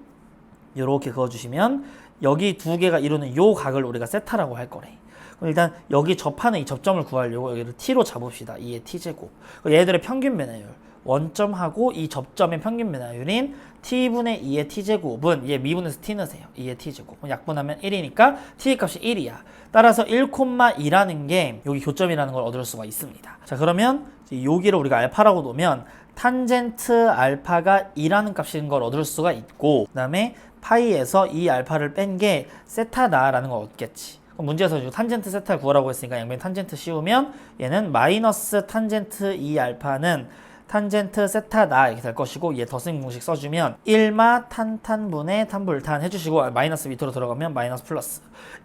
요렇게 그어주시면 여기 두 개가 이루는 요 각을 우리가 세타라고 할 거래. 그럼 일단 여기 접하는 이 접점을 구하려고 여기를 t로 잡읍시다. 2의 t제곱. 얘들의 평균 변화율. 원점하고 이 접점의 평균 변화율인 t분의 2의 t제곱은 얘 미분해서 t 넣으세요. 2의 t제곱. 약분하면 1이니까 t의 값이 1이야. 따라서 1,2라는 게 여기 교점이라는 걸 얻을 수가 있습니다. 자 그러면 여기를 우리가 알파라고 놓으면 탄젠트 알파가 2라는 값인 걸 얻을 수가 있고 그 다음에 파이에서 이 알파를 뺀 게 세타다라는 걸 얻겠지. 그럼 문제에서 탄젠트 세타 구하라고 했으니까 양변 탄젠트 씌우면 얘는 마이너스 탄젠트 2 알파는 탄젠트 세타다 이렇게 될 것이고 얘 더셈 공식 써주면 1마 탄탄분의 탄불탄 해주시고 마이너스 밑으로 들어가면 마이너스 플러스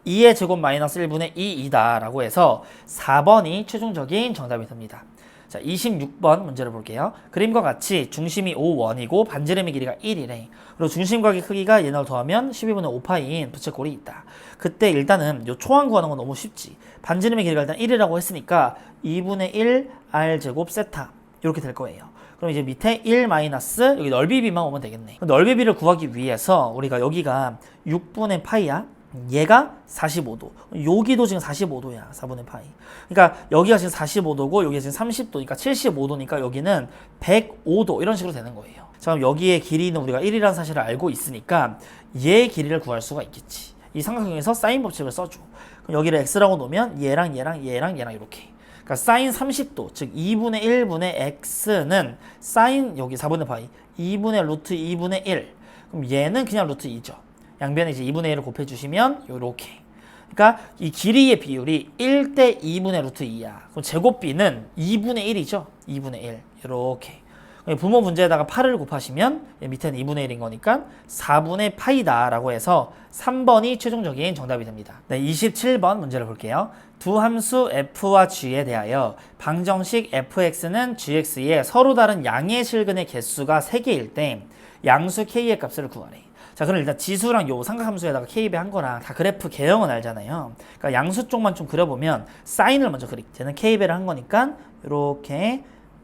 2의 제곱 마이너스 1분의 2이다 라고 해서 4번이 최종적인 정답이 됩니다. 자 26번 문제를 볼게요. 그림과 같이 중심이 5원이고 반지름의 길이가 1이래. 그리고 중심각의 크기가 얘네를 더하면 12분의 5파이인 부채꼴이 있다. 그때 일단은 요 초항 구하는 건 너무 쉽지. 반지름의 길이가 일단 1이라고 했으니까 2분의 1 r제곱 세타 이렇게 될 거예요. 그럼 이제 밑에 1 마이너스 여기 넓이비만 오면 되겠네. 넓이비를 구하기 위해서 우리가 여기가 6분의 파이야. 얘가 45도. 여기도 지금 45도야. 4분의 파이. 그러니까 여기가 지금 45도고 여기가 지금 30도니까 75도니까 여기는 105도 이런 식으로 되는 거예요. 자, 그럼 여기의 길이는 우리가 1이라는 사실을 알고 있으니까 얘의 길이를 구할 수가 있겠지. 이 삼각형에서 사인 법칙을 써줘. 그럼 여기를 x라고 놓으면 얘랑 얘랑 얘랑 얘랑 이렇게. 그러니까 사인 30도, 즉 2분의 1분의 x는 사인 여기 4분의 파이 2분의 루트 2분의 1. 그럼 얘는 그냥 루트 2죠. 양변에 이제 2분의 1을 곱해주시면 요렇게. 그러니까 이 길이의 비율이 1대 2분의 루트 2야. 그럼 제곱비는 2분의 1이죠. 2분의 1. 요렇게. 부모 문제에다가 8을 곱하시면 밑에는 2분의 1인 거니까 4분의 파이다 라고 해서 3번이 최종적인 정답이 됩니다. 네, 27번 문제를 볼게요. 두 함수 f와 g에 대하여 방정식 fx는 gx의 서로 다른 양의 실근의 개수가 3개일 때 양수 k의 값을 구하래. 자, 그럼 일단 지수랑 요 삼각함수에다가 k배한 거랑 다 그래프 개형은 알잖아요. 그러니까 양수 쪽만 좀 그려보면 사인을 먼저 그릴게. 쟤는 k배를 한 거니까 이렇게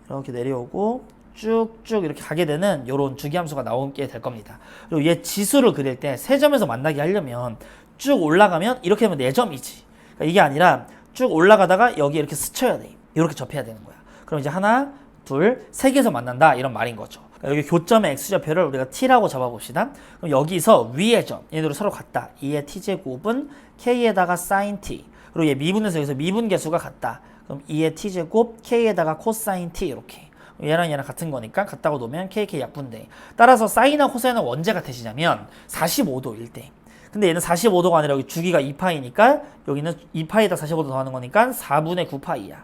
내려오고 쭉쭉 이렇게 가게 되는 요런 주기함수가 나오게 될 겁니다. 그리고 얘 지수를 그릴 때 세 점에서 만나게 하려면 쭉 올라가면 이렇게 하면 4점이지. 그러니까 이게 아니라 쭉 올라가다가 여기 이렇게 스쳐야 돼. 이렇게 접해야 되는 거야. 그럼 이제 하나, 둘, 세 개에서 만난다 이런 말인 거죠. 여기 교점의 x좌표를 우리가 t라고 잡아봅시다. 그럼 여기서 위의 점, 얘네들 서로 같다. 2의 t제곱은 k에다가 sin t. 그리고 얘 미분에서 여기서 미분 계수가 같다. 그럼 2의 t제곱 k에다가 코사인 t 이렇게. 얘랑 얘랑 같은 거니까 같다고 놓으면 kk 약분돼. 따라서 사인하고 코사인은 언제 같아지냐면 45도일 때. 근데 얘는 45도가 아니라 여기 주기가 2파이니까 여기는 2파이에다 45도 더하는 거니까 4분의 9파이야.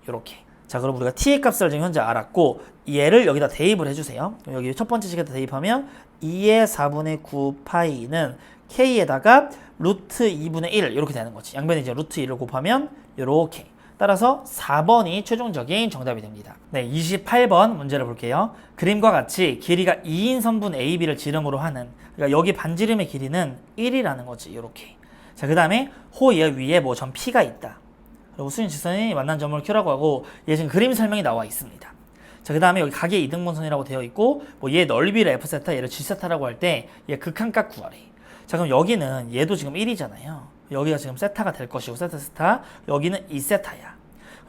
이렇게. 자, 그럼 우리가 t의 값을 지금 현재 알았고 얘를 여기다 대입을 해주세요. 여기 첫 번째 식에다 대입하면 2의 4분의 9파이는 k에다가 루트 2분의 1 이렇게 되는 거지. 양변에 이제 루트 1을 곱하면 이렇게. 따라서 4번이 최종적인 정답이 됩니다. 네, 28번 문제를 볼게요. 그림과 같이 길이가 2인 선분 AB를 지름으로 하는, 그러니까 여기 반지름의 길이는 1이라는 거지. 이렇게. 자, 그 다음에 호의 위에 뭐 점 P가 있다. 그리고 수인 직선이 만난 점을 Q라고 하고 얘 지금 그림 설명이 나와 있습니다. 자, 그 다음에 여기 각의 이등분선이라고 되어 있고 뭐 얘 넓이를 F세타, 얘를 G세타라고 할 때 얘 극한값 구하래. 자, 그럼 여기는 얘도 지금 1이잖아요. 여기가 지금 세타가 될 것이고 세타, 여기는 2세타야.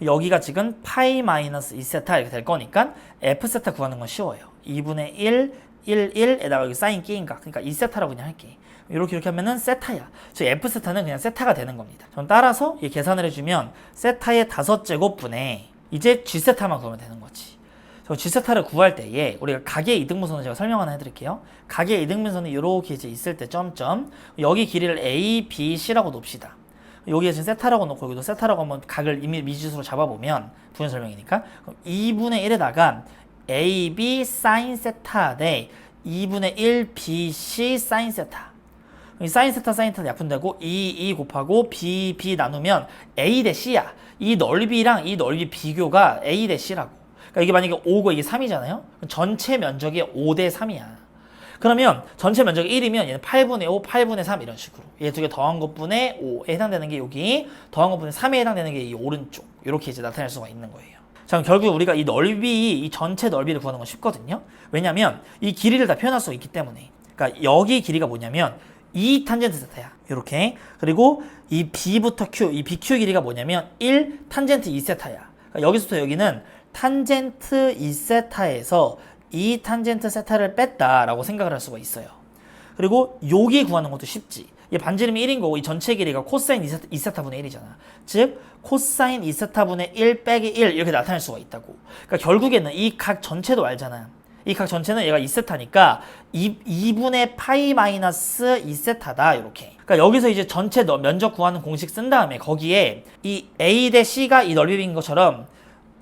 여기가 지금 파이 마이너스 2세타 이렇게 될 거니까 F세타 구하는 건 쉬워요. 2분의 1, 1에다가 여기 사인 끼인각. 그러니까 2세타라고 그냥 할게. 이렇게 하면은 세타야. 즉 F세타는 그냥 세타가 되는 겁니다. 그럼 따라서 이 계산을 해주면 세타의 5제곱분에 이제 G세타만 구하면 되는 거지. G세타를 구할 때에 우리가 각의 이등분선을 제가 설명 하나 해드릴게요. 각의 이등분선이 이렇게 이제 있을 때 점점 여기 길이를 A, B, C라고 놓읍시다. 여기에 지금 세타라고 놓고 여기도 세타라고 한번 각을 이미 미지수로 잡아보면 부연 설명이니까 그럼 2분의 1에다가 AB 사인 세타 대 2분의 1 BC 사인 세타. 사인 세타 사인 세타 약분되고 2 곱하고 B 나누면 A 대 C야. 이 넓이랑 이 넓이 비교가 A 대 C라고. 그러니까 이게 만약에 5고 이게 3이잖아요. 전체 면적이 5대 3이야. 그러면 전체 면적이 1이면 얘는 8분의 5, 8분의 3 이런 식으로. 얘 두 개 더한 것분의 5에 해당되는 게 여기, 더한 것분의 3에 해당되는 게 이 오른쪽. 이렇게 이제 나타낼 수가 있는 거예요. 자, 그럼 결국 우리가 이 넓이, 이 전체 넓이를 구하는 건 쉽거든요. 왜냐면 이 길이를 다 표현할 수 있기 때문에. 그러니까 여기 길이가 뭐냐면 2 탄젠트 세타야. 이렇게. 그리고 이 B부터 Q, 이 BQ 길이가 뭐냐면 1 탄젠트 2세타야. 그러니까 여기서부터 여기는 탄젠트 2세타에서 2 탄젠트 세타를 뺐다라고 생각을 할 수가 있어요. 그리고 여기 구하는 것도 쉽지. 이 반지름이 1인 거고 이 전체 길이가 코사인 2세타분의 1이잖아. 즉 코사인 2세타분의 1 빼기 1 이렇게 나타낼 수가 있다고. 그러니까 결국에는 이 각 전체도 알잖아. 이 각 전체는 얘가 2세타니까 2분의 파이 마이너스 2세타다 이렇게. 그러니까 여기서 이제 전체 면적 구하는 공식 쓴 다음에 거기에 이 A 대 C가 이 넓이 비인 것처럼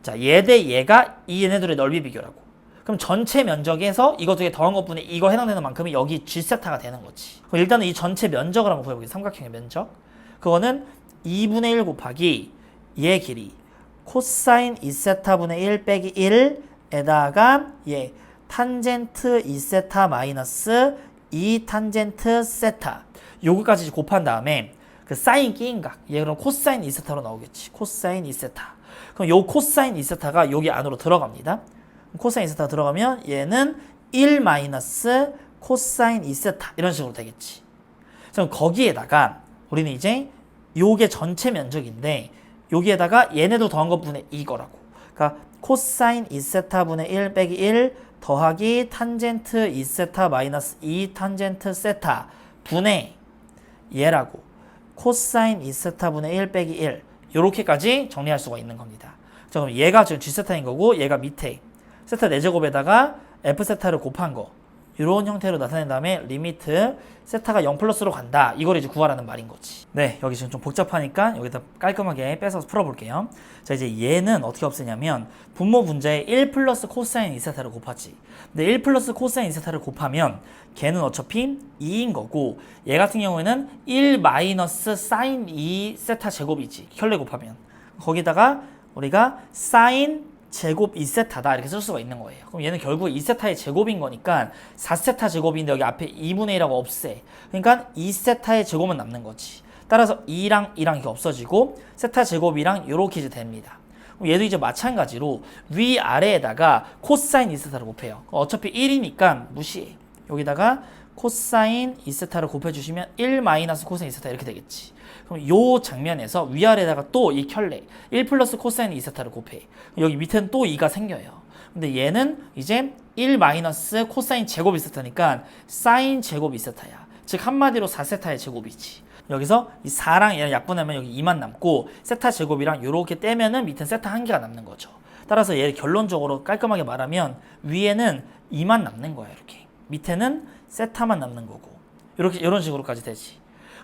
자, 얘 대 얘가 이 얘네들의 넓이 비교라고. 그럼 전체 면적에서 이거 두 개 더한 것분에 이거 해당되는 만큼이 여기 G세타가 되는 거지. 그럼 일단은 이 전체 면적을 한번 보여볼게요. 삼각형의 면적. 그거는 2분의 1 곱하기 얘 길이 코사인 2세타분의 1 빼기 1에다가 얘 탄젠트 2세타 마이너스 2 탄젠트 세타 요거까지 곱한 다음에 그 사인 끼인각 얘 그럼 코사인 2세타로 나오겠지. 코사인 2세타. 그럼 요 코사인 2세타가 여기 안으로 들어갑니다. 코사인 2세타 들어가면 얘는 1 마이너스 코사인 2세타 이런 식으로 되겠지. 그럼 거기에다가 우리는 이제 요게 전체 면적인데 여기에다가 얘네도 더한 것분의 이거라고. 그러니까 코사인 2세타분의 1 빼기 1 더하기 탄젠트 2세타 마이너스 2 탄젠트 세타 분의 얘라고. 코사인 2세타분의 1 빼기 1 요렇게까지 정리할 수가 있는 겁니다. 자, 그럼 얘가 지금 G세타인 거고 얘가 밑에 세타 4제곱에다가 F세타를 곱한 거 이런 형태로 나타낸 다음에 리미트 세타가 0 플러스로 간다. 이걸 이제 구하라는 말인 거지. 네, 여기 지금 좀 복잡하니까 여기다 깔끔하게 뺏어서 풀어볼게요. 자, 이제 얘는 어떻게 없애냐면 분모 분자에 1 플러스 코사인 2세타를 곱하지. 근데 1 플러스 코사인 2세타를 곱하면 걔는 어차피 2인 거고 얘 같은 경우에는 1 마이너스 사인 2세타 제곱이지. 혈내 곱하면. 거기다가 우리가 사인 제곱 2세타다 이렇게 쓸 수가 있는 거예요. 그럼 얘는 결국 2세타의 제곱인 거니까 4세타 제곱인데 여기 앞에 2분의 1하고 없애. 그러니까 2세타의 제곱은 남는 거지. 따라서 2랑 이렇게 없어지고 세타 제곱이랑 이렇게 이제 됩니다. 그럼 얘도 이제 마찬가지로 위아래에다가 코사인 2세타를 곱해요. 어차피 1이니까 무시해. 여기다가 코사인 2세타를 곱해주시면 1 마이너스 코사인 2세타 이렇게 되겠지. 그럼 요 장면에서 위아래에다가 또 이 켤레 1 플러스 코사인 2세타를 곱해. 여기 밑에는 또 2가 생겨요. 근데 얘는 이제 1 마이너스 코사인 제곱 2세타니까 사인 제곱 2세타야. 즉 한마디로 4세타의 제곱이지. 여기서 이 4랑 얘랑 약분하면 여기 2만 남고 세타 제곱이랑 요렇게 떼면은 밑에는 세타 1개가 남는 거죠. 따라서 얘 결론적으로 깔끔하게 말하면 위에는 2만 남는 거야. 이렇게. 밑에는 세타만 남는 거고. 이렇게 이런 식으로까지 되지.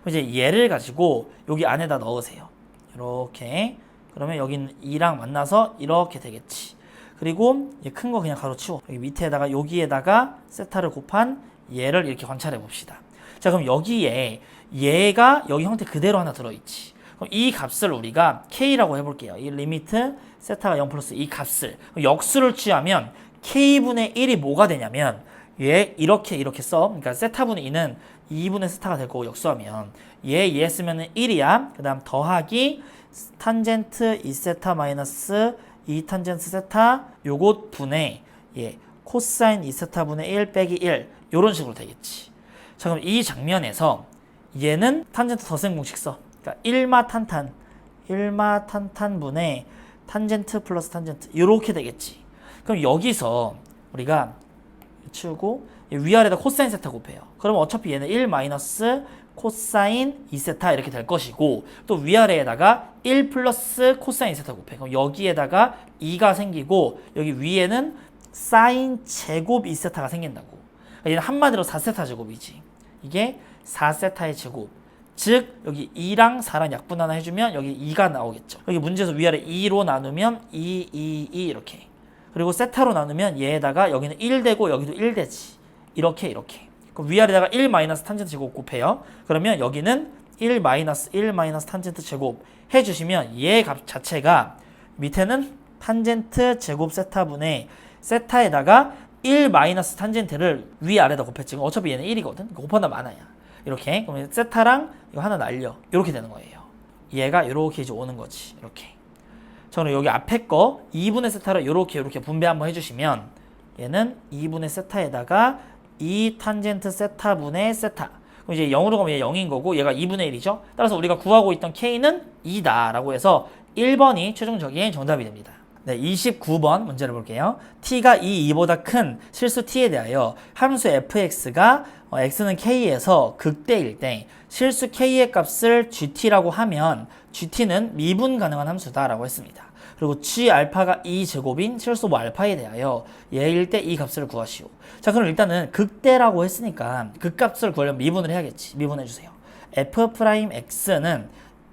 이제 얘를 가지고 여기 안에다 넣으세요. 이렇게. 그러면 여기는 2랑 만나서 이렇게 되겠지. 그리고 큰 거 그냥 가로치워. 여기 밑에다가 여기에다가 세타를 곱한 얘를 이렇게 관찰해 봅시다. 자, 그럼 여기에 얘가 여기 형태 그대로 하나 들어있지. 그럼 이 값을 우리가 K라고 해볼게요. 이 리미트 세타가 0 플러스 이 값을 역수를 취하면 K분의 1이 뭐가 되냐면 얘 이렇게 써. 그러니까 세타분의 2는 2분의 세타가 될 거고 역수하면 얘 쓰면은 1이야. 그 다음 더하기 탄젠트 2세타 마이너스 2 탄젠트 세타 요것 분의 코사인 2세타분의 1 빼기 1 요런 식으로 되겠지. 자, 그럼 이 장면에서 얘는 탄젠트 더셈 공식 써. 그러니까 1마 탄탄 분의 탄젠트 플러스 탄젠트 요렇게 되겠지. 그럼 여기서 우리가 치우고 위아래다 코사인 세타 곱해요. 그러면 어차피 얘는 1 마이너스 코사인 2세타 이렇게 될 것이고 또 위아래에다가 1 플러스 코사인 2세타 곱해. 그럼 여기에다가 2가 생기고 여기 위에는 사인 제곱 2세타가 생긴다고. 그러니까 얘는 한마디로 4세타 제곱이지. 이게 4세타의 제곱. 즉 여기 2랑 4랑 약분 하나 해주면 여기 2가 나오겠죠. 여기 문제에서 위아래 2로 나누면 2 이렇게. 그리고 세타로 나누면 얘에다가 여기는 1 되고 여기도 1 되지. 이렇게. 그럼 위아래다가 1 마이너스 탄젠트 제곱 곱해요. 그러면 여기는 1 마이너스 탄젠트 제곱 해주시면 얘 값 자체가 밑에는 탄젠트 제곱 세타분의 세타에다가 1 마이너스 탄젠트를 위아래다 곱했지. 어차피 얘는 1이거든. 곱한다 많아야. 이렇게. 그러면 세타랑 이거 하나 날려. 이렇게 되는 거예요. 얘가 이렇게 이제 오는 거지. 이렇게. 저는 여기 앞에 거 2분의 세타를 이렇게 분배 한번 해주시면 얘는 2분의 세타에다가 2 탄젠트 세타분의 세타. 그럼 이제 0으로 가면 얘 0인 거고 얘가 2분의 1이죠. 따라서 우리가 구하고 있던 K는 2다 라고 해서 1번이 최종적인 정답이 됩니다. 네, 29번 문제를 볼게요. t가 2보다 큰 실수 t에 대하여 함수 fx가 x는 k에서 극대일 때 실수 k의 값을 gt라고 하면 gt는 미분 가능한 함수다라고 했습니다. 그리고 g알파가 2제곱인 실수 뭐 알파에 대하여 얘일 때 이 값을 구하시오. 자, 그럼 일단은 극대라고 했으니까 극값을 구하려면 미분을 해야겠지. 미분해주세요. f'x는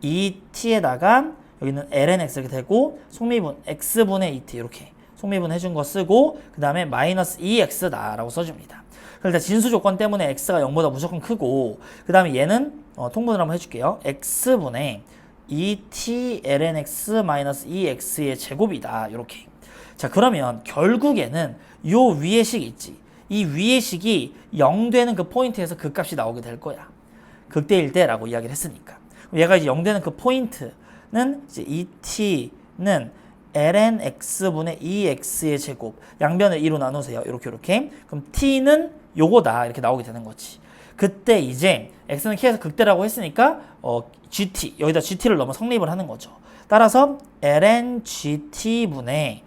2t에다가 여기는 lnx 이렇게 되고 속미분 x분의 2t 이렇게 속미분 해준 거 쓰고 그 다음에 마이너스 2x다 라고 써줍니다. 일단 진수 조건 때문에 x가 0보다 무조건 크고 그 다음에 얘는 통분을 한번 해줄게요. x분의 2t lnx 마이너스 2x의 제곱이다 이렇게. 자, 그러면 결국에는 요 위의 식이 있지. 이 위의 식이 0 되는 그 포인트에서 그 값이 나오게 될 거야. 극대일 때라고 이야기를 했으니까. 얘가 이제 0 되는 그 포인트는 이제 2t는 lnx분의 2x의 제곱. 양변을 2로 나누세요. 이렇게. 그럼 t는 요거다. 이렇게 나오게 되는 거지. 그때 이제 x는 k에서 극대라고 했으니까 gt 여기다 gt를 넣으면 성립을 하는 거죠. 따라서 ln gt분의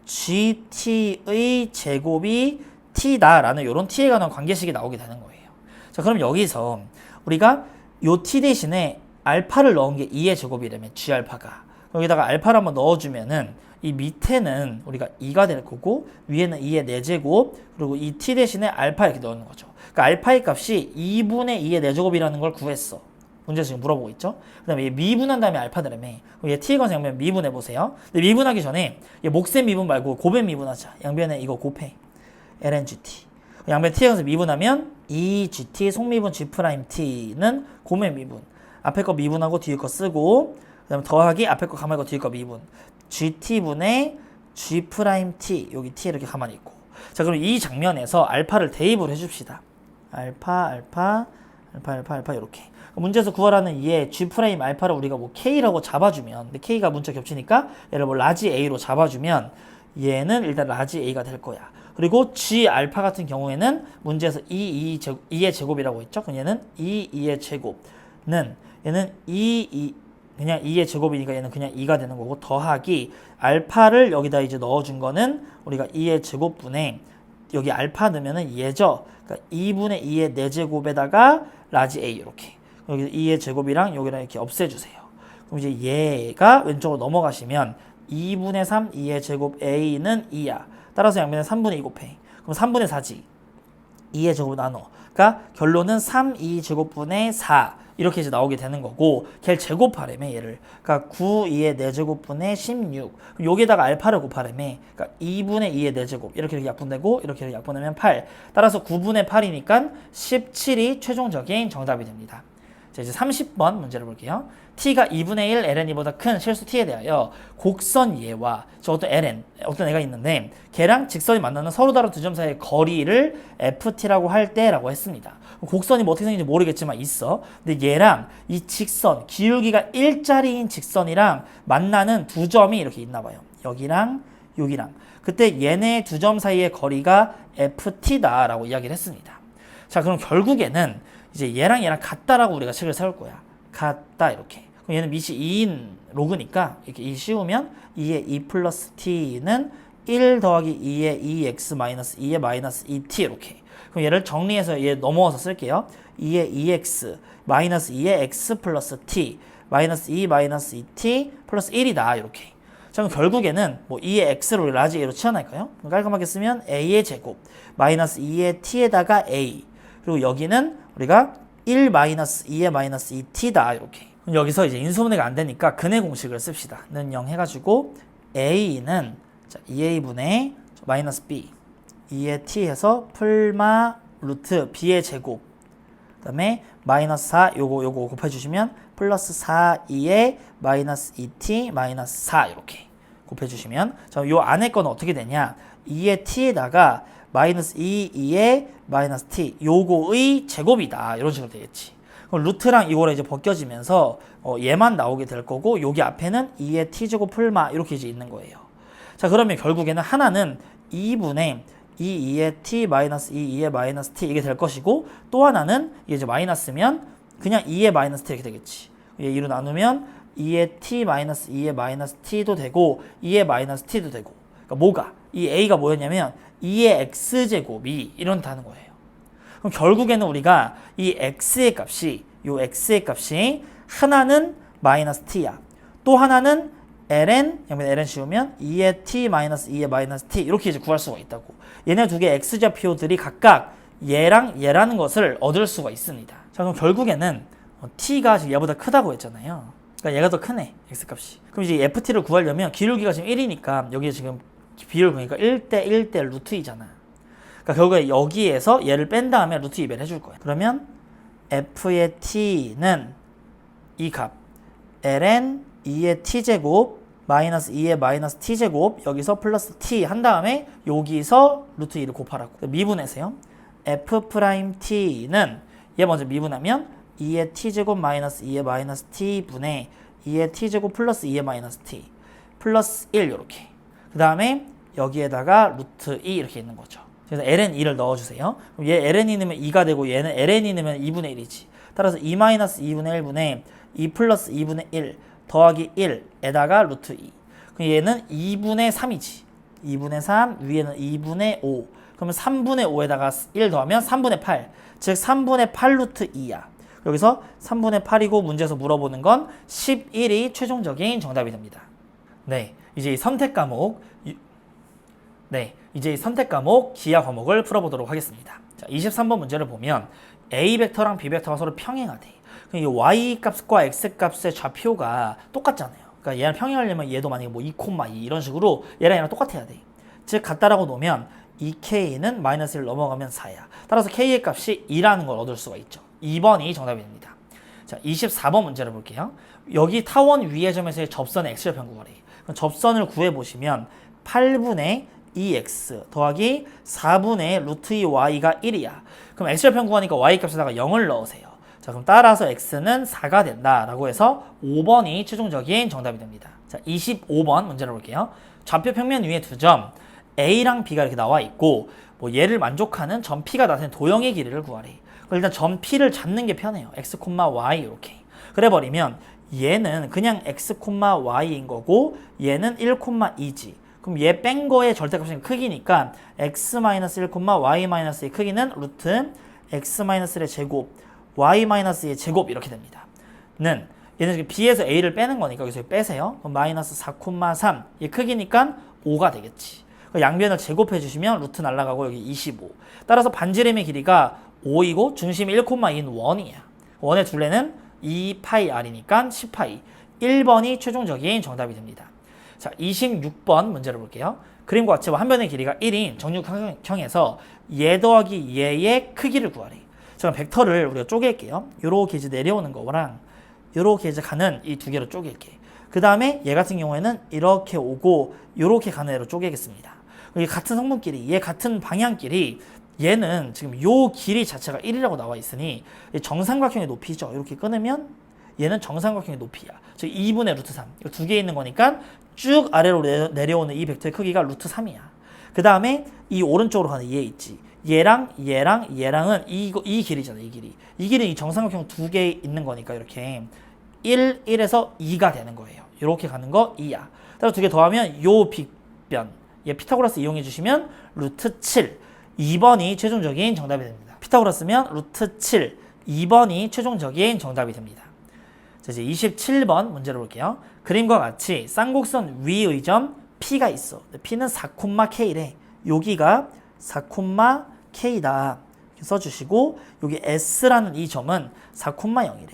gt의 제곱이 t다라는 이런 t에 관한 관계식이 나오게 되는 거예요. 자, 그럼 여기서 우리가 요 t 대신에 알파를 넣은 게 2의 제곱이라면 g알파가 여기다가 알파를 한번 넣어주면은 이 밑에는 우리가 2가 될 거고 위에는 2의 4제곱 그리고 이 t 대신에 알파 이렇게 넣는 거죠. 그러니까 알파의 값이 2분의 2의 4제곱이라는 걸 구했어. 문제에서 지금 물어보고 있죠. 그 다음에 얘 미분한 다음에 알파들라며. 그럼 얘 t에 관해서 양변 미분해보세요. 근데 미분하기 전에 얘 목셈 미분 말고 곱셈 미분하자. 양변에 이거 곱해. lngt. 양변 t에 관해서 미분하면 2gt 속미분 g't는 곱셈 미분. 앞에 거 미분하고 뒤에 거 쓰고 그 다음에 더하기 앞에 거 가만히 있고 뒤에 거 미분. gt분의 g't 여기 t 이렇게 가만히 있고. 자, 그럼 이 장면에서 알파를 대입을 해줍시다. 알파 이렇게. 문제에서 구하라는 이에 g' 알파를 우리가 뭐 k라고 잡아주면 근데 k가 문자 겹치니까 얘를 뭐 라지 a로 잡아주면 얘는 일단 라지 a가 될 거야. 그리고 g 알파 같은 경우에는 문제에서 2의 제곱이라고 했죠. 그럼 얘는 2의 제곱는 얘는 그냥 2의 제곱이니까 얘는 그냥 2가 되는 거고 더하기 알파를 여기다 이제 넣어준 거는 우리가 2의 제곱분에 여기 알파 넣으면은 얘죠. 그러니까 2분의 2의 4제곱에다가 라지 a 이렇게. 여기 2의 제곱이랑 여기랑 이렇게 없애주세요. 그럼 이제 얘가 왼쪽으로 넘어가시면 2분의 3 2의 제곱 a는 2야. 따라서 양변에 3분의 2 곱해. 그럼 3분의 4지. 2의 제곱 나눠. 그러니까 결론은 3 2제곱분의 4 이렇게 이제 나오게 되는 거고 걔를 제곱하래매 얘를. 그러니까 9 2의 4제곱분의 16. 그럼 여기다가 알파를 곱하래매. 그러니까 2분의 2의 4제곱 이렇게 약분되고 이렇게 약분하면 8. 따라서 9분의 8이니까 17이 최종적인 정답이 됩니다. 자, 이제 30번 문제를 볼게요. t가 2분의 1 ln이보다 큰 실수 t에 대하여 곡선 얘와 저 어떤 ln 어떤 애가 있는데 걔랑 직선이 만나는 서로 다른 두 점 사이의 거리를 ft라고 할 때라고 했습니다. 곡선이 뭐 어떻게 생긴지 모르겠지만 있어. 근데 얘랑 이 직선 기울기가 1짜리인 직선이랑 만나는 두 점이 이렇게 있나 봐요. 여기랑 여기랑. 그때 얘네 두 점 사이의 거리가 ft다라고 이야기를 했습니다. 자, 그럼 결국에는 이제 얘랑 같다라고 우리가 식을 세울 거야. 같다 이렇게. 그럼 얘는 밑이 2인 로그니까 이렇게 2 씌우면 2의 2 플러스 t는 1 더하기 2의 2x 마이너스 2의 마이너스 2t 이렇게. 그럼 얘를 정리해서 얘 넘어와서 쓸게요. 2의 2x 마이너스 2의 x 플러스 t 마이너스 2 마이너스 2t 플러스 1이다 이렇게. 자, 그럼 결국에는 뭐 2의 x를 라지 a로 치환할까요? 깔끔하게 쓰면 a의 제곱 마이너스 2의 t에다가 a 그리고 여기는 우리가 1 마이너스 2의 마이너스 2t다 이렇게. 여기서 이제 인수분해가 안 되니까 근해 공식을 씁시다. 는 0 해가지고 a는 2a분의 마이너스 b 2의 t 해서 풀마 루트 b의 제곱 그 다음에 마이너스 4 요거 곱해주시면 플러스 4 2의 마이너스 2t 마이너스 4 이렇게. 곱해주시면 자, 요 안에 거는 어떻게 되냐 2의 t에다가 마이너스 2의 마이너스 t 요거의 제곱이다 이런 식으로 되겠지. 그럼 루트랑 이거를 이제 벗겨지면서 얘만 나오게 될 거고 여기 앞에는 2의 t제곱 풀마 이렇게 이제 있는 거예요. 자 그러면 결국에는 하나는 2분의 2의 t 마이너스 2의 마이너스 t 이게 될 것이고 또 하나는 이게 이제 마이너스면 그냥 2의 마이너스 t 이렇게 되겠지. 얘 2로 나누면 2의 t 마이너스 2의 마이너스 t도 되고 2의 마이너스 t도 되고 그러니까 뭐가? 이 a가 뭐였냐면 2의 x제곱이 이런다는 거예요. 그럼 결국에는 우리가 이 x의 값이 요 x의 값이 하나는 마이너스 t야. 또 하나는 ln 여기다 ln 씌우면 2의 t 마이너스 2의 마이너스 t 이렇게 이제 구할 수가 있다고. 얘네 두 개 x좌표들이 각각 얘랑 얘라는 것을 얻을 수가 있습니다. 자 그럼 결국에는 t가 지금 얘보다 크다고 했잖아요. 그러니까 얘가 더 크네 x값이. 그럼 이제 ft를 구하려면 기울기가 지금 1이니까 여기에 지금 비율 보니까 1대 1대 루트 2잖아. 그러니까 결국에 여기에서 얘를 뺀 다음에 루트 2배를 해줄 거야. 그러면 f의 t는 이 값 ln 2의 t제곱 마이너스 2의 마이너스 t제곱 여기서 플러스 t 한 다음에 여기서 루트 2를 곱하라고. 미분해서요. f't는 얘 먼저 미분하면 2의 t제곱 마이너스 2의 마이너스 t분의 2의 t제곱 플러스 2의 마이너스 t 플러스 1 이렇게. 그 다음에 여기에다가 루트 2 이렇게 있는 거죠. 그래서 ln 2를 넣어주세요. 그럼 얘 ln 2 넣으면 2가 되고 얘는 ln 2 넣으면 2분의 1이지. 따라서 2 마이너스 2분의 1분의 2 플러스 2분의 1 더하기 1에다가 루트 2. 그럼 얘는 2분의 3이지. 2분의 3 위에는 2분의 5. 그러면 3분의 5에다가 1 더하면 3분의 8. 즉 3분의 8 루트 2야. 여기서 3분의 8이고 문제에서 물어보는 건 11이 최종적인 정답이 됩니다. 네, 이제 이 선택 과목 기하 과목을 풀어보도록 하겠습니다. 자, 23번 문제를 보면 A 벡터랑 B 벡터가 서로 평행하대. 이 Y 값과 X 값의 좌표가 똑같잖아요. 그러니까 얘랑 평행하려면 얘도 만약에 뭐 2, 2 이런 식으로 얘랑 얘랑 똑같아야 돼. 즉 같다라고 놓으면 2K는 마이너스 1 넘어가면 4야. 따라서 K의 값이 2라는 걸 얻을 수가 있죠. 2번이 정답이 됩니다. 자, 24번 문제를 볼게요. 여기 타원 위의 점에서의 접선의 x좌표 구하래. 그럼 접선을 구해보시면 8분의 2x 더하기 4분의 루트 2y가 1이야. 그럼 x좌표 구하니까 y 값에다가 0을 넣으세요. 자, 그럼 따라서 x는 4가 된다라고 해서 5번이 최종적인 정답이 됩니다. 자, 25번 문제를 볼게요. 좌표 평면 위에 두 점 A랑 B가 이렇게 나와 있고 뭐 얘를 만족하는 점 P가 나타낸 도형의 길이를 구하래. 그럼 일단 점 P를 잡는 게 편해요. x, y 이렇게. 그래 버리면 얘는 그냥 x, y인 거고 얘는 1, 2지. 그럼 얘 뺀 거의 절대값은 크기니까 x-1, y-의 크기는 루트 x-1의 제곱 y-의 제곱 이렇게 됩니다. 얘는 지금 b에서 a를 빼는 거니까 여기서 빼세요. 그럼 마이너스 4,3 얘 크기니까 5가 되겠지. 양변을 제곱해 주시면 루트 날라가고 여기 25. 따라서 반지름의 길이가 5이고 중심이 1,2인 원이야. 원의 둘레는 2파이r이니까 10파이. 1번이 최종적인 정답이 됩니다. 자, 26번 문제를 볼게요. 그림과 같이 한 변의 길이가 1인 정육형에서 얘 더하기 얘의 크기를 구하래. 자, 그럼 벡터를 우리가 쪼갤게요. 요렇게 이제 내려오는 거랑 요렇게 이제 가는 이 두 개로 쪼갤게. 그 다음에 얘 같은 경우에는 이렇게 오고 요렇게 가는 애로 쪼개겠습니다. 이게 같은 성분끼리, 얘 같은 방향끼리 얘는 지금 요 길이 자체가 1이라고 나와 있으니 정삼각형의 높이죠. 이렇게 끊으면 얘는 정삼각형의 높이야. 즉 2분의 루트 3. 이거 두 개 있는 거니까 쭉 아래로 내려오는 이 벡터의 크기가 루트 3이야. 그 다음에 이 오른쪽으로 가는 얘 있지. 얘랑은 이 길이잖아. 이 길이. 이 길은 이 정삼각형 두 개 있는 거니까 이렇게 1에서 2가 되는 거예요. 이렇게 가는 거 2야. 따라서 두 개 더하면 요 빗변. 얘 피타고라스 이용해 주시면 루트 7. 2번이 최종적인 정답이 됩니다. 피타고라스면 루트 7. 2번이 최종적인 정답이 됩니다. 자, 이제 27번 문제를 볼게요. 그림과 같이 쌍곡선 위의 점 P가 있어. P는 4,K래. 여기가 4,K다. 이렇게 써주시고 여기 S라는 이 점은 4,0이래.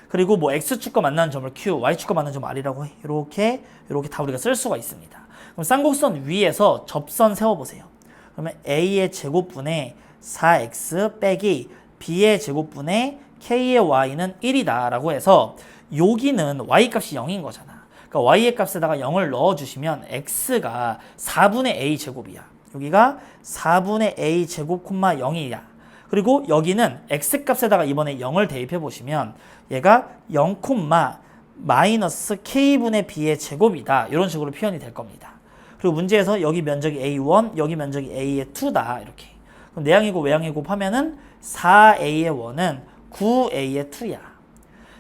그리고 뭐 X축과 만나는 점을 Q, Y축과 만나는 점을 R이라고 해. 이렇게 다 우리가 쓸 수가 있습니다. 그럼 쌍곡선 위에서 접선 세워보세요. 그러면 A의 제곱분의 4X 빼기 B의 제곱분의 K의 Y는 1이다 라고 해서 여기는 Y 값이 0인 거잖아. 그러니까 y의 값에다가 0을 넣어주시면 x가 4분의 a 제곱이야. 여기가 4분의 a 제곱 콤마 0이야. 그리고 여기는 x 값에다가 이번에 0을 대입해 보시면 얘가 0 콤마 마이너스 k분의 b의 제곱이다. 이런 식으로 표현이 될 겁니다. 그리고 문제에서 여기 면적이 a1, 여기 면적이 a의 2다. 이렇게. 그럼 내항이고 외항이 곱하면은 4a의 1은 9a의 2야.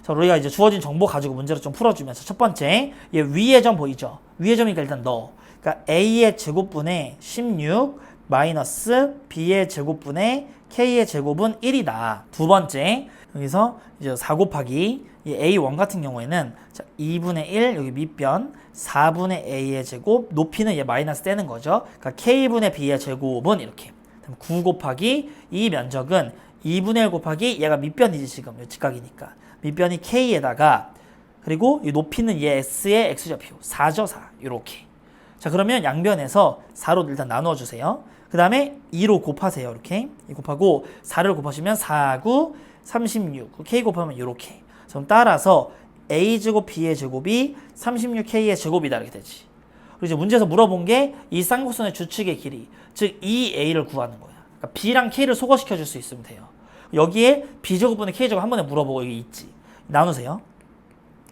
자, 우리가 이제 주어진 정보 가지고 문제를 좀 풀어주면서 첫 번째, 얘 위의 점 보이죠? 위의 점이니까 일단 넣어. 그러니까 a의 제곱분의 16 마이너스 b의 제곱분의 k의 제곱은 1이다. 두 번째, 여기서 이제 4 곱하기 이 a1 같은 경우에는 자, 2분의 1 여기 밑변 4분의 a의 제곱 높이는 얘 마이너스 떼는 거죠. 그러니까 k분의 b의 제곱은 이렇게 9 곱하기 이 면적은 2분의 1 곱하기 얘가 밑변이지 지금 직각이니까 밑변이 k에다가 그리고 이 높이는 얘 s의 x좌표 4죠 4 이렇게. 자 그러면 양변에서 4로 일단 나누어 주세요. 그 다음에 2로 곱하세요. 이렇게 2 곱하고 4를 곱하시면 4, 9, 36 k 곱하면 이렇게. 그럼 따라서 a제곱 b의 제곱이 36k의 제곱이다 이렇게 되지. 그리고 이제 문제에서 물어본 게 이 쌍곡선의 주축의 길이 즉 2a를 구하는 거야. 그러니까 b랑 k를 소거시켜 줄 수 있으면 돼요. 여기에 b제곱분의 k제곱 한 번에 물어보고 여기 있지. 나누세요.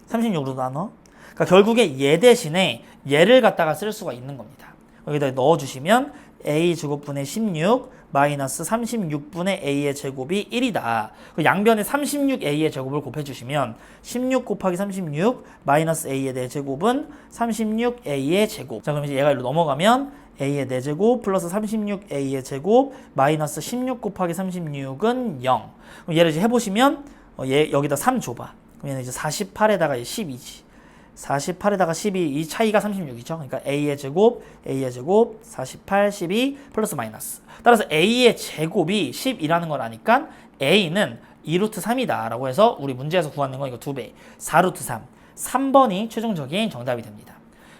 36으로 나눠. 그러니까 결국에 얘 대신에 얘를 갖다가 쓸 수가 있는 겁니다. 여기다 넣어주시면 a제곱분의 16 마이너스 36분의 a의 제곱이 1이다. 양변에 36a의 제곱을 곱해주시면 16 곱하기 36 마이너스 a의 4제곱은 36a의 제곱. 자 그럼 이제 얘가 이리로 넘어가면 a의 4제곱 플러스 36a의 제곱 마이너스 16 곱하기 36은 0. 그럼 얘를 이제 해보시면 얘 여기다 3 줘봐. 그럼 얘는 이제 48에다가 12지. 48에다가 12, 이 차이가 36이죠. 그러니까 a의 제곱, 48, 12 플러스 마이너스. 따라서 a의 제곱이 10이라는 걸 아니까 a는 2루트 3이다 라고 해서 우리 문제에서 구하는 건 이거 2배, 4루트 3. 3번이 최종적인 정답이 됩니다.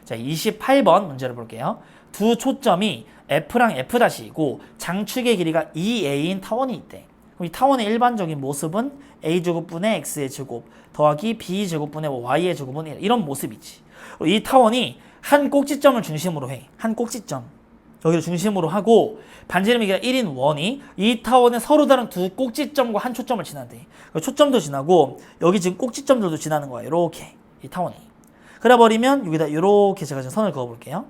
자, 28번 문제를 볼게요. 두 초점이 f랑 f'이고 장축의 길이가 2a인 타원이 있대. 그럼 이 타원의 일반적인 모습은 a제곱분의 x의 제곱 더하기 b제곱분의 y의 제곱은 1 이런 모습이지. 이 타원이 한 꼭지점을 중심으로 해. 한 꼭지점. 여기를 중심으로 하고 반지름의 길이가 1인 원이 이 타원의 서로 다른 두 꼭지점과 한 초점을 지난대. 초점도 지나고 여기 지금 꼭지점들도 지나는 거야. 이렇게 이 타원이. 그래 버리면 여기다 이렇게 제가 지금 선을 그어 볼게요.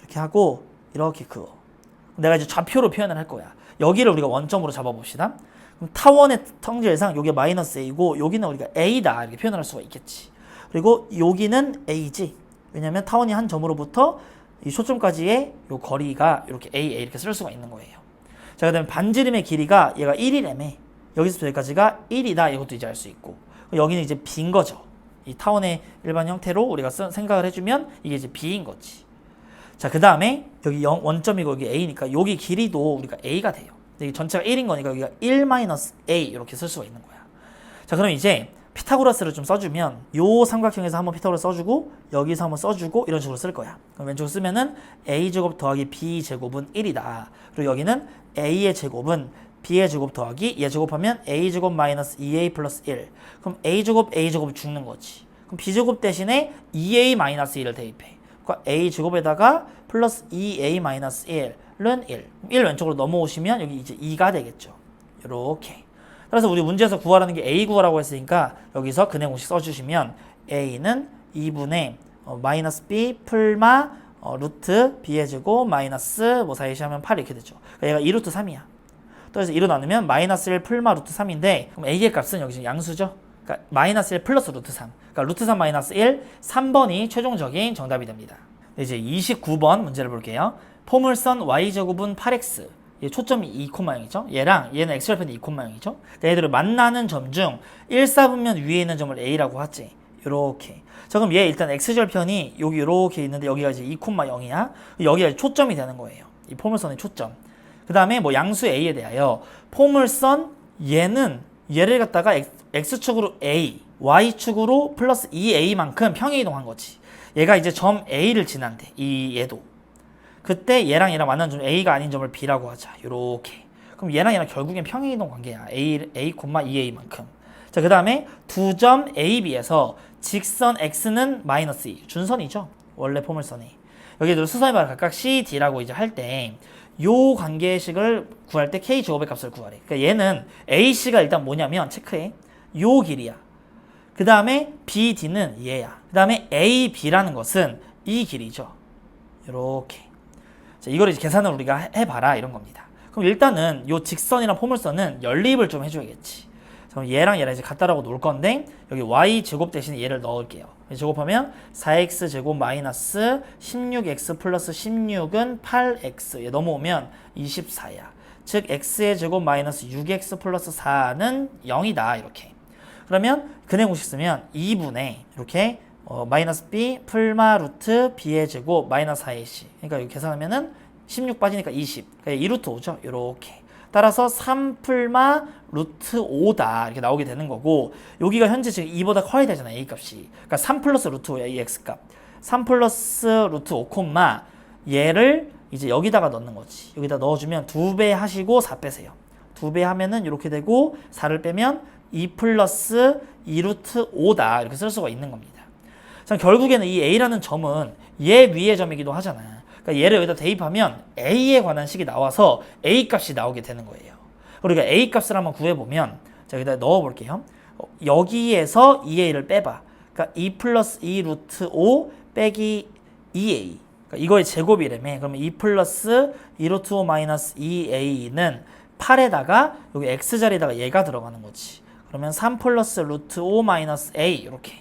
이렇게 하고 이렇게 그어. 내가 이제 좌표로 표현을 할 거야. 여기를 우리가 원점으로 잡아봅시다. 그럼 타원의 성질상 여기 마이너스 a고 여기는 우리가 a다 이렇게 표현을 할 수가 있겠지. 그리고 여기는 a지. 왜냐면 타원이 한 점으로부터 이 초점까지의 요 거리가 이렇게 a 이렇게 쓸 수가 있는 거예요. 자, 그다음에 반지름의 길이가 얘가 1이라며. 여기서부터 여기까지가 1이다 이것도 이제 알 수 있고. 여기는 이제 b인 거죠. 이 타원의 일반 형태로 우리가 생각을 해주면 이게 이제 b인 거지. 자, 그 다음에 여기 원점이고 여기 a니까 여기 길이도 우리가 a가 돼요. 여기 전체가 1인 거니까 여기가 1-a 이렇게 쓸 수가 있는 거야. 자, 그럼 이제 피타고라스를 좀 써주면 요 삼각형에서 한번 피타고라스 써주고 여기서 한번 써주고 이런 식으로 쓸 거야. 그럼 왼쪽으로 쓰면은 a제곱 더하기 b제곱은 1이다. 그리고 여기는 a의 제곱은 b의 제곱 더하기 얘 제곱하면 a제곱 마이너스 2a 플러스 1. 그럼 a제곱이 죽는 거지. 그럼 b제곱 대신에 2a 마이너스 1을 대입해. 그러니까 a제곱에다가 플러스 2a 마이너스 1은 1. 1 왼쪽으로 넘어오시면 여기 이제 2가 되겠죠. 이렇게. 그래서 우리 문제에서 구하라는 게 a 구하라고 했으니까 여기서 근해 공식 써주시면 a는 2분의 마이너스 b 풀마 루트 b의 제곱 마이너스 뭐 사이시 하면 8 이렇게 되죠. 그러니까 얘가 2루트 3이야. 그래서 2로 나누면 마이너스 1 풀마 루트 3인데 그럼 a의 값은 여기 지금 양수죠. 그러니까 마이너스 1 플러스 루트 3. 그러니까 루트 3 마이너스 1, 3번이 최종적인 정답이 됩니다. 이제 29번 문제를 볼게요. 포물선 y제곱은 8x. 초점이 2,0이죠. 얘랑 얘는 x절편이 2,0이죠. 얘들을 만나는 점 중 1사분면 위에 있는 점을 a라고 하지. 요렇게. 자, 그럼 얘 일단 x절편이 여기 요렇게 있는데 여기가 이제 2,0이야. 여기가 초점이 되는 거예요. 이 포물선의 초점. 그 다음에 뭐 양수 a에 대하여 포물선 얘를 갖다가 x축으로 a, y축으로 플러스 2a만큼 평행이동한 거지. 얘가 이제 점 a를 지난대. 얘도. 그때 얘랑 만나는 점 a가 아닌 점을 b라고 하자. 요렇게. 그럼 얘랑 결국엔 평행이동 관계야. a, 2a만큼. 자, 그 다음에 두 점 a, b에서 직선 x는 마이너스 2 준선이죠. 원래 포물선이. 여기도 수선의 발을 각각 C, D라고 이제 할 때 요 관계식을 구할 때 K 제곱의 값을 구하래. 그러니까 얘는 AC가 일단 뭐냐면 체크해. 요 길이야. 그 다음에 BD는 얘야. 그 다음에 AB라는 것은 이 길이죠. 이렇게. 자, 이걸 이제 계산을 우리가 해봐라 이런 겁니다. 그럼 일단은 요 직선이랑 포물선은 연립을 좀 해줘야겠지. 그럼 얘랑 얘랑 이제 같다라고 놓을 건데 여기 y 제곱 대신에 얘를 넣을게요. 제곱하면 4x 제곱 마이너스 16x 플러스 16은 8x. 얘 넘어오면 24야. 즉 x의 제곱 마이너스 6x 플러스 4는 0이다. 이렇게. 그러면 근해 공식 쓰면 2분의 이렇게 마이너스 b 풀마 루트 b의 제곱 마이너스 4ac. 그러니까 여기 계산하면은 16 빠지니까 20. 그러니까 2루트 5죠. 이렇게. 따라서 3 풀마 루트 5다 이렇게 나오게 되는 거고 여기가 현재 지금 2보다 커야 되잖아. a 값이. 그러니까 3 플러스 루트 5야. 이 x값. 3 플러스 루트 5 콤마 얘를 이제 여기다가 넣는 거지. 여기다 넣어주면 2배 하시고 4 빼세요. 2배 하면은 이렇게 되고 4를 빼면 2 플러스 2 루트 5다 이렇게 쓸 수가 있는 겁니다. 자, 결국에는 이 a라는 점은 얘 위의 점이기도 하잖아. 그러니까 얘를 여기다 대입하면 a에 관한 식이 나와서 a 값이 나오게 되는 거예요. 우리가 a 값을 한번 구해보면 자, 여기다 넣어볼게요. 여기에서 2a를 빼봐. 그러니까 2 플러스 2 루트 5 빼기 2a. 그러니까 이거의 제곱이라며. 그러면 2 플러스 2 루트 5 마이너스 2a는 8에다가 여기 x자리에다가 얘가 들어가는 거지. 그러면 3 플러스 루트 5 마이너스 a 이렇게.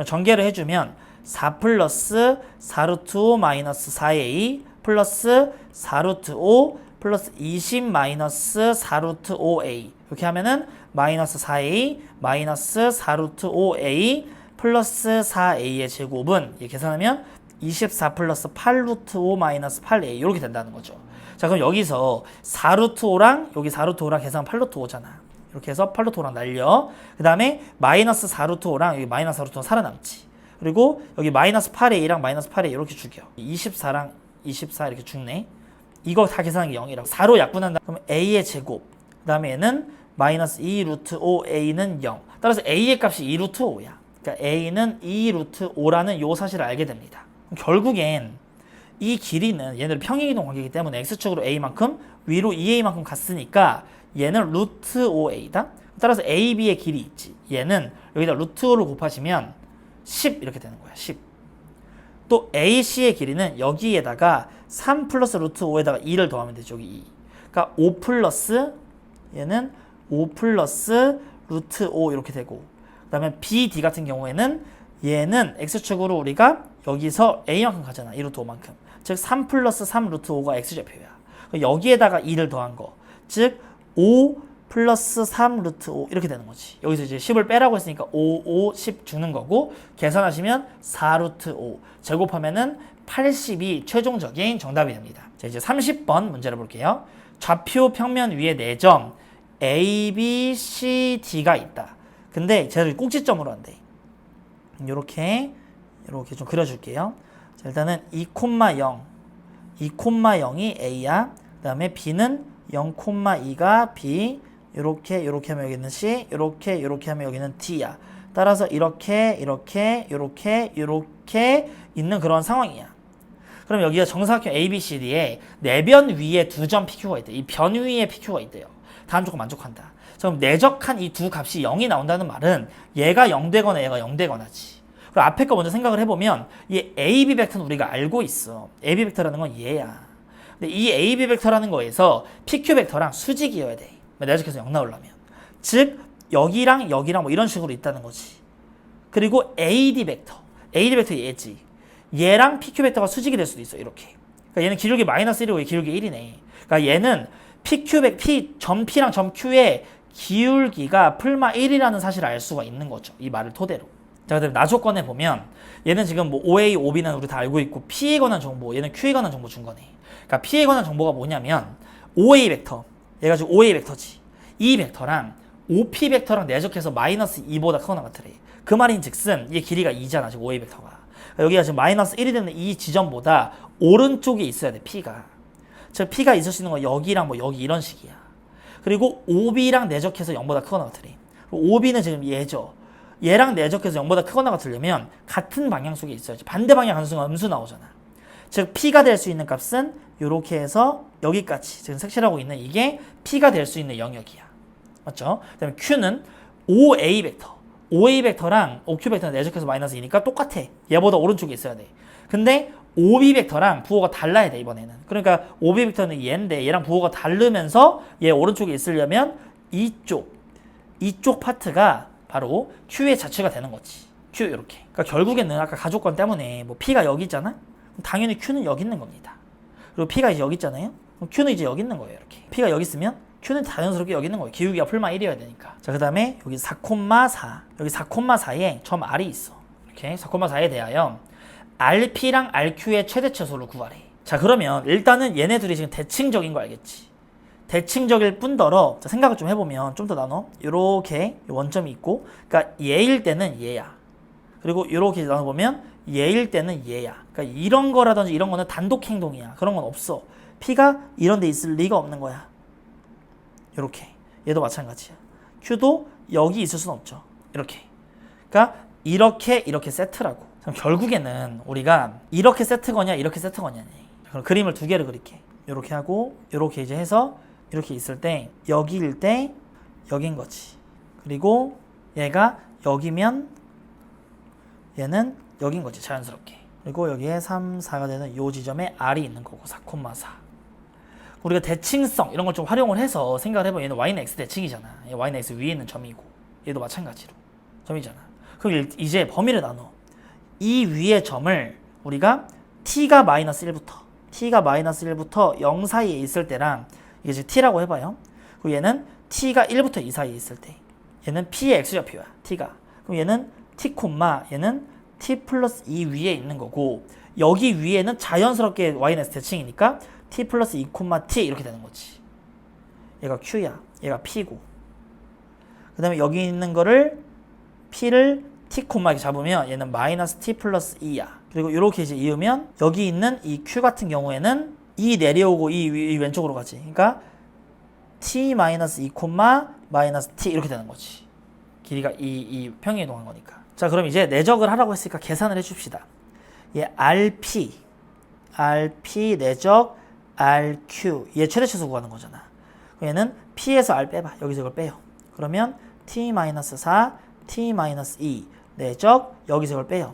전개를 해주면 4 플러스 4 루트 5 마이너스 4a 플러스 4 루트 5 플러스 20 마이너스 4 루트 5a 이렇게 하면은 마이너스 4a 마이너스 4 루트 5a 플러스 4a의 제곱은 계산하면 24 플러스 8 루트 5 마이너스 8a 이렇게 된다는 거죠. 자, 그럼 여기서 4 루트 5랑 여기 4 루트 5랑 계산하면 8 루트 5잖아. 이렇게 해서 8 루트 5랑 날려. 그 다음에 마이너스 4 루트 5랑 여기 마이너스 4 루트 5 살아남지. 그리고 여기 마이너스 8a랑 마이너스 8a 이렇게 죽여. 24랑 24 이렇게 죽네. 이거 다 계산한 게 0이라고. 4로 약분한다. 그러면 a의 제곱. 그 다음에 얘는 마이너스 2 루트 5a는 0. 따라서 a의 값이 2 루트 5야. 그러니까 a는 2 루트 5라는 요 사실을 알게 됩니다. 결국엔 이 길이는 얘네들 평행이동 관계이기 때문에 x축으로 a만큼 위로 2a만큼 갔으니까 얘는 루트 5a다. 따라서 ab의 길이 있지. 얘는 여기다 루트 5를 곱하시면 10 이렇게 되는 거야. 10. 또 AC의 길이는 여기에다가 3 플러스 루트 5에다가 2를 더하면 되죠. 여기 2. 그러니까 5 플러스 얘는 5 플러스 루트 5 이렇게 되고 그 다음에 BD 같은 경우에는 얘는 X축으로 우리가 여기서 A만큼 가잖아. 2 루트 5만큼. 즉 3 플러스 3 루트 5가 X좌표야. 여기에다가 2를 더한 거. 즉 5 플러스 3 루트 5 이렇게 되는 거지. 여기서 이제 10을 빼라고 했으니까 5, 5, 10 주는 거고 계산하시면 4 루트 5 제곱하면은 80이 최종적인 정답이 됩니다. 자, 이제 30번 문제를 볼게요. 좌표 평면 위에 4점 A, B, C, D가 있다. 근데 제가 꼭지점으로 한대. 이렇게 좀 그려줄게요. 자, 일단은 2,0 2,0이 A야. 그 다음에 B는 0,2가 B 이렇게 하면 여기는 C 이렇게 하면 여기는 D야. 따라서 이렇게 있는 그런 상황이야. 그럼 여기가 정사각형 ABCD에 4변 위에 2점 PQ가 있대. 이 변 위에 PQ가 있대요. 다음 조건 만족한다. 그럼 내적한 이 두 값이 0이 나온다는 말은 얘가 0 되거나 얘가 0 되거나지. 그리고 앞에 거 먼저 생각을 해보면 이 AB 벡터는 우리가 알고 있어. AB 벡터라는 건 얘야. 근데 이 AB 벡터라는 거에서 PQ 벡터랑 수직이어야 돼. 내적해서 0 나오려면. 즉 여기랑 뭐 이런 식으로 있다는 거지. 그리고 AD 벡터 얘지. 얘랑 PQ 벡터가 수직이 될 수도 있어. 이렇게. 그러니까 얘는 기울기 마이너스 1이고 얘 기울기 1이네. 그러니까 얘는 점 P랑 점 Q의 기울기가 풀마 1이라는 사실을 알 수가 있는 거죠. 이 말을 토대로. 자, 그다음에 나조건에 보면 얘는 지금 뭐 OA, OB는 우리 다 알고 있고 P에 관한 정보, 얘는 Q에 관한 정보 준 거네. 그러니까 P에 관한 정보가 뭐냐면 OA 벡터, 얘가 지금 OA 벡터지. 이 벡터랑 OP 벡터랑 내적해서 마이너스 2보다 크거나 같으래. 그 말인 즉슨 얘 길이가 2잖아, 지금 OA 벡터가. 그러니까 여기가 지금 마이너스 1이 되는 이 지점보다 오른쪽에 있어야 돼, P가. 즉 P가 있을 수 있는 건 여기랑 뭐 여기 이런 식이야. 그리고 OB랑 내적해서 0보다 크거나 같으래. OB는 지금 얘죠. 얘랑 내적해서 0보다 크거나 같으려면 같은 방향 속에 있어야지. 반대 방향 가는 순간 음수 나오잖아. 즉 P가 될 수 있는 값은 이렇게 해서 여기까지 지금 색칠하고 있는 이게 P가 될 수 있는 영역이야. 맞죠? 그다음에 Q는 OA 벡터. OA 벡터랑 OQ 벡터는 내적해서 마이너스 2니까 똑같아. 얘보다 오른쪽에 있어야 돼. 근데 OB 벡터랑 부호가 달라야 돼 이번에는. 그러니까 OB 벡터는 얘인데 얘랑 부호가 다르면서 얘 오른쪽에 있으려면 이쪽 파트가 바로 Q의 자체가 되는 거지. Q 이렇게. 그러니까 결국에는 아까 가족권 때문에 뭐 P가 여기 있잖아. 당연히 Q는 여기 있는 겁니다. 그리고 P가 이제 여기 있잖아요. 그럼 Q는 이제 여기 있는 거예요. 이렇게. P가 여기 있으면 Q는 자연스럽게 여기 있는 거예요. 기울기가 풀마 1이어야 되니까. 자, 그 다음에 여기 4,4. 여기 4,4에 점 R이 있어. 이렇게 4,4에 대하여 RP랑 RQ의 최대 최소를 구하래. 자, 그러면 일단은 얘네 둘이 지금 대칭적인 거 알겠지? 대칭적일 뿐더러 자, 생각을 좀 해보면 좀 더 나눠. 요렇게 원점이 있고 그러니까 얘일 때는 얘야. 그리고 요렇게 나눠보면 얘일 때는 얘야. 그러니까 이런 거라든지 이런 거는 단독 행동이야. 그런 건 없어. P가 이런 데 있을 리가 없는 거야. 요렇게. 얘도 마찬가지야. Q도 여기 있을 수는 없죠. 이렇게. 그러니까 이렇게 세트라고. 그럼 결국에는 우리가 이렇게 세트거냐 이렇게 세트거냐. 그럼 그림을 두 개를 그릴게. 요렇게 하고 요렇게 이제 해서 이렇게 있을 때 여기일 때 여긴 거지. 그리고 얘가 여기면 얘는 여긴 거지 자연스럽게. 그리고 여기에 3, 4가 되는 요 지점에 R이 있는 거고 4,4. 우리가 대칭성 이런 걸 좀 활용을 해서 생각을 해보면 얘는 Y는 X 대칭이잖아. 얘 Y는 X 위에 있는 점이고 얘도 마찬가지로 점이잖아. 그럼 이제 범위를 나눠. 이 위의 점을 우리가 T가 마이너스 1부터 0 사이에 있을 때랑 이게 지금 T라고 해봐요. 그리고 얘는 T가 1부터 2 사이에 있을 때 얘는 P의 X좌표야. T가. 그럼 얘는 T, 얘는 T 플러스 2 위에 있는 거고 여기 위에는 자연스럽게 Y는 X 대칭이니까 T 플러스 2, T 이렇게 되는 거지. 얘가 Q야. 얘가 P고. 그 다음에 여기 있는 거를 P를 T, 이렇게 잡으면 얘는 마이너스 T 플러스 2야. 그리고 이렇게 이제 이으면 여기 있는 이 Q 같은 경우에는 이 내려오고 이 왼쪽으로 가지. 그러니까 T 마이너스 2, 마이너스 T 이렇게 되는 거지. 길이가 이 평행 이동한 거니까. 자, 그럼 이제 내적을 하라고 했으니까 계산을 해줍시다. 얘 RP 내적 RQ 얘 최대 최소 구하는 거잖아. 얘는 P에서 R 빼봐. 여기서 이걸 빼요. 그러면 T-4, T-2 내적 여기서 이걸 빼요.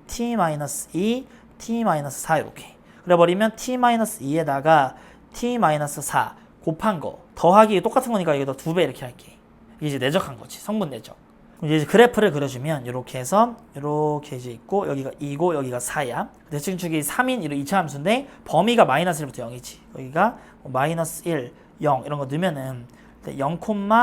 T-2, T-4 이렇게. 그래버리면 T-2에다가 T-4 곱한 거 더하기 똑같은 거니까 여기다 2배 이렇게 할게. 이게 이제 내적한 거지. 성분 내적. 이제 그래프를 그려주면 이렇게 해서 이렇게 이제 있고 여기가 2고 여기가 4야. 대칭축이 3인 2차 함수인데 범위가 마이너스 1부터 0이지. 여기가 마이너스 1, 0 이런 거 넣으면은 0,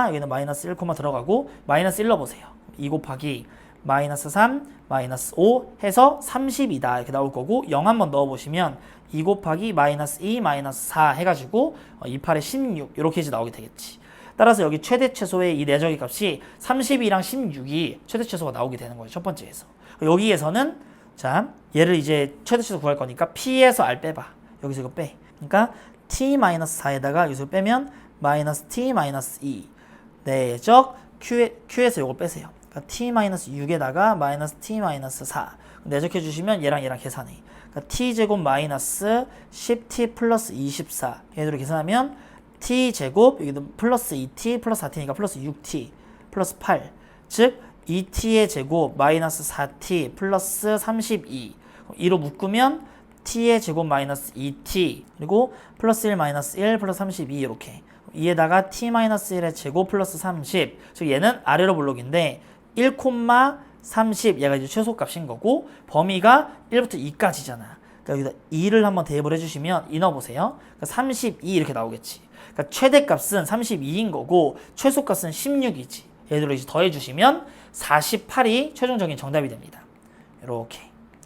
여기는 마이너스 1, 들어가고 마이너스 1 넣어보세요. 2 곱하기 마이너스 3, 마이너스 5 해서 30이다 이렇게 나올 거고 0 한번 넣어보시면 2 곱하기 마이너스 2, 마이너스 4 해가지고 2, 8에 16 이렇게 이제 나오게 되겠지. 따라서 여기 최대 최소의 이 내적의 값이 32랑 16이 최대 최소가 나오게 되는 거예요. 첫 번째에서. 여기에서는 자 얘를 이제 최대 최소 구할 거니까 P에서 R 빼봐. 여기서 이거 빼. 그러니까 T-4에다가 여기서 빼면 마이너스 T-2 내적 Q에서 이거 빼세요. 그러니까 T-6에다가 마이너스 T-4 내적해 주시면 얘랑 계산해. 그러니까 T제곱 마이너스 10T 플러스 24 얘들로 계산하면 T제곱 여기도 플러스 2T 플러스 4T니까 플러스 6T 플러스 8 즉 2T의 제곱 마이너스 4T 플러스 32 2로 묶으면 T의 제곱 마이너스 2T 그리고 플러스 1 마이너스 1 플러스 32 이렇게 2에다가 T 마이너스 1의 제곱 플러스 30 즉 얘는 아래로 블록인데 1, 30 얘가 이제 최소값인 거고 범위가 1부터 2까지잖아. 그러니까 여기다 2를 한번 대입을 해주시면 2 넣어보세요. 그러니까 32 이렇게 나오겠지. 그러니까 최대값은 32인 거고 최소값은 16이지. 얘들로 이제 더해주시면 48이 최종적인 정답이 됩니다. 이렇게.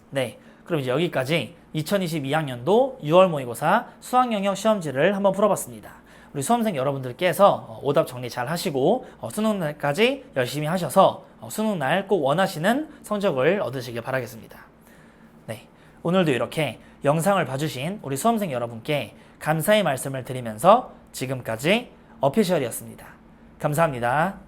네. 그럼 이제 여기까지 2022학년도 6월 모의고사 수학영역 시험지를 한번 풀어봤습니다. 우리 수험생 여러분들께서 오답 정리 잘 하시고 수능날까지 열심히 하셔서 수능날 꼭 원하시는 성적을 얻으시길 바라겠습니다. 네. 오늘도 이렇게 영상을 봐주신 우리 수험생 여러분께 감사의 말씀을 드리면서 지금까지 어피셜이었습니다. 감사합니다.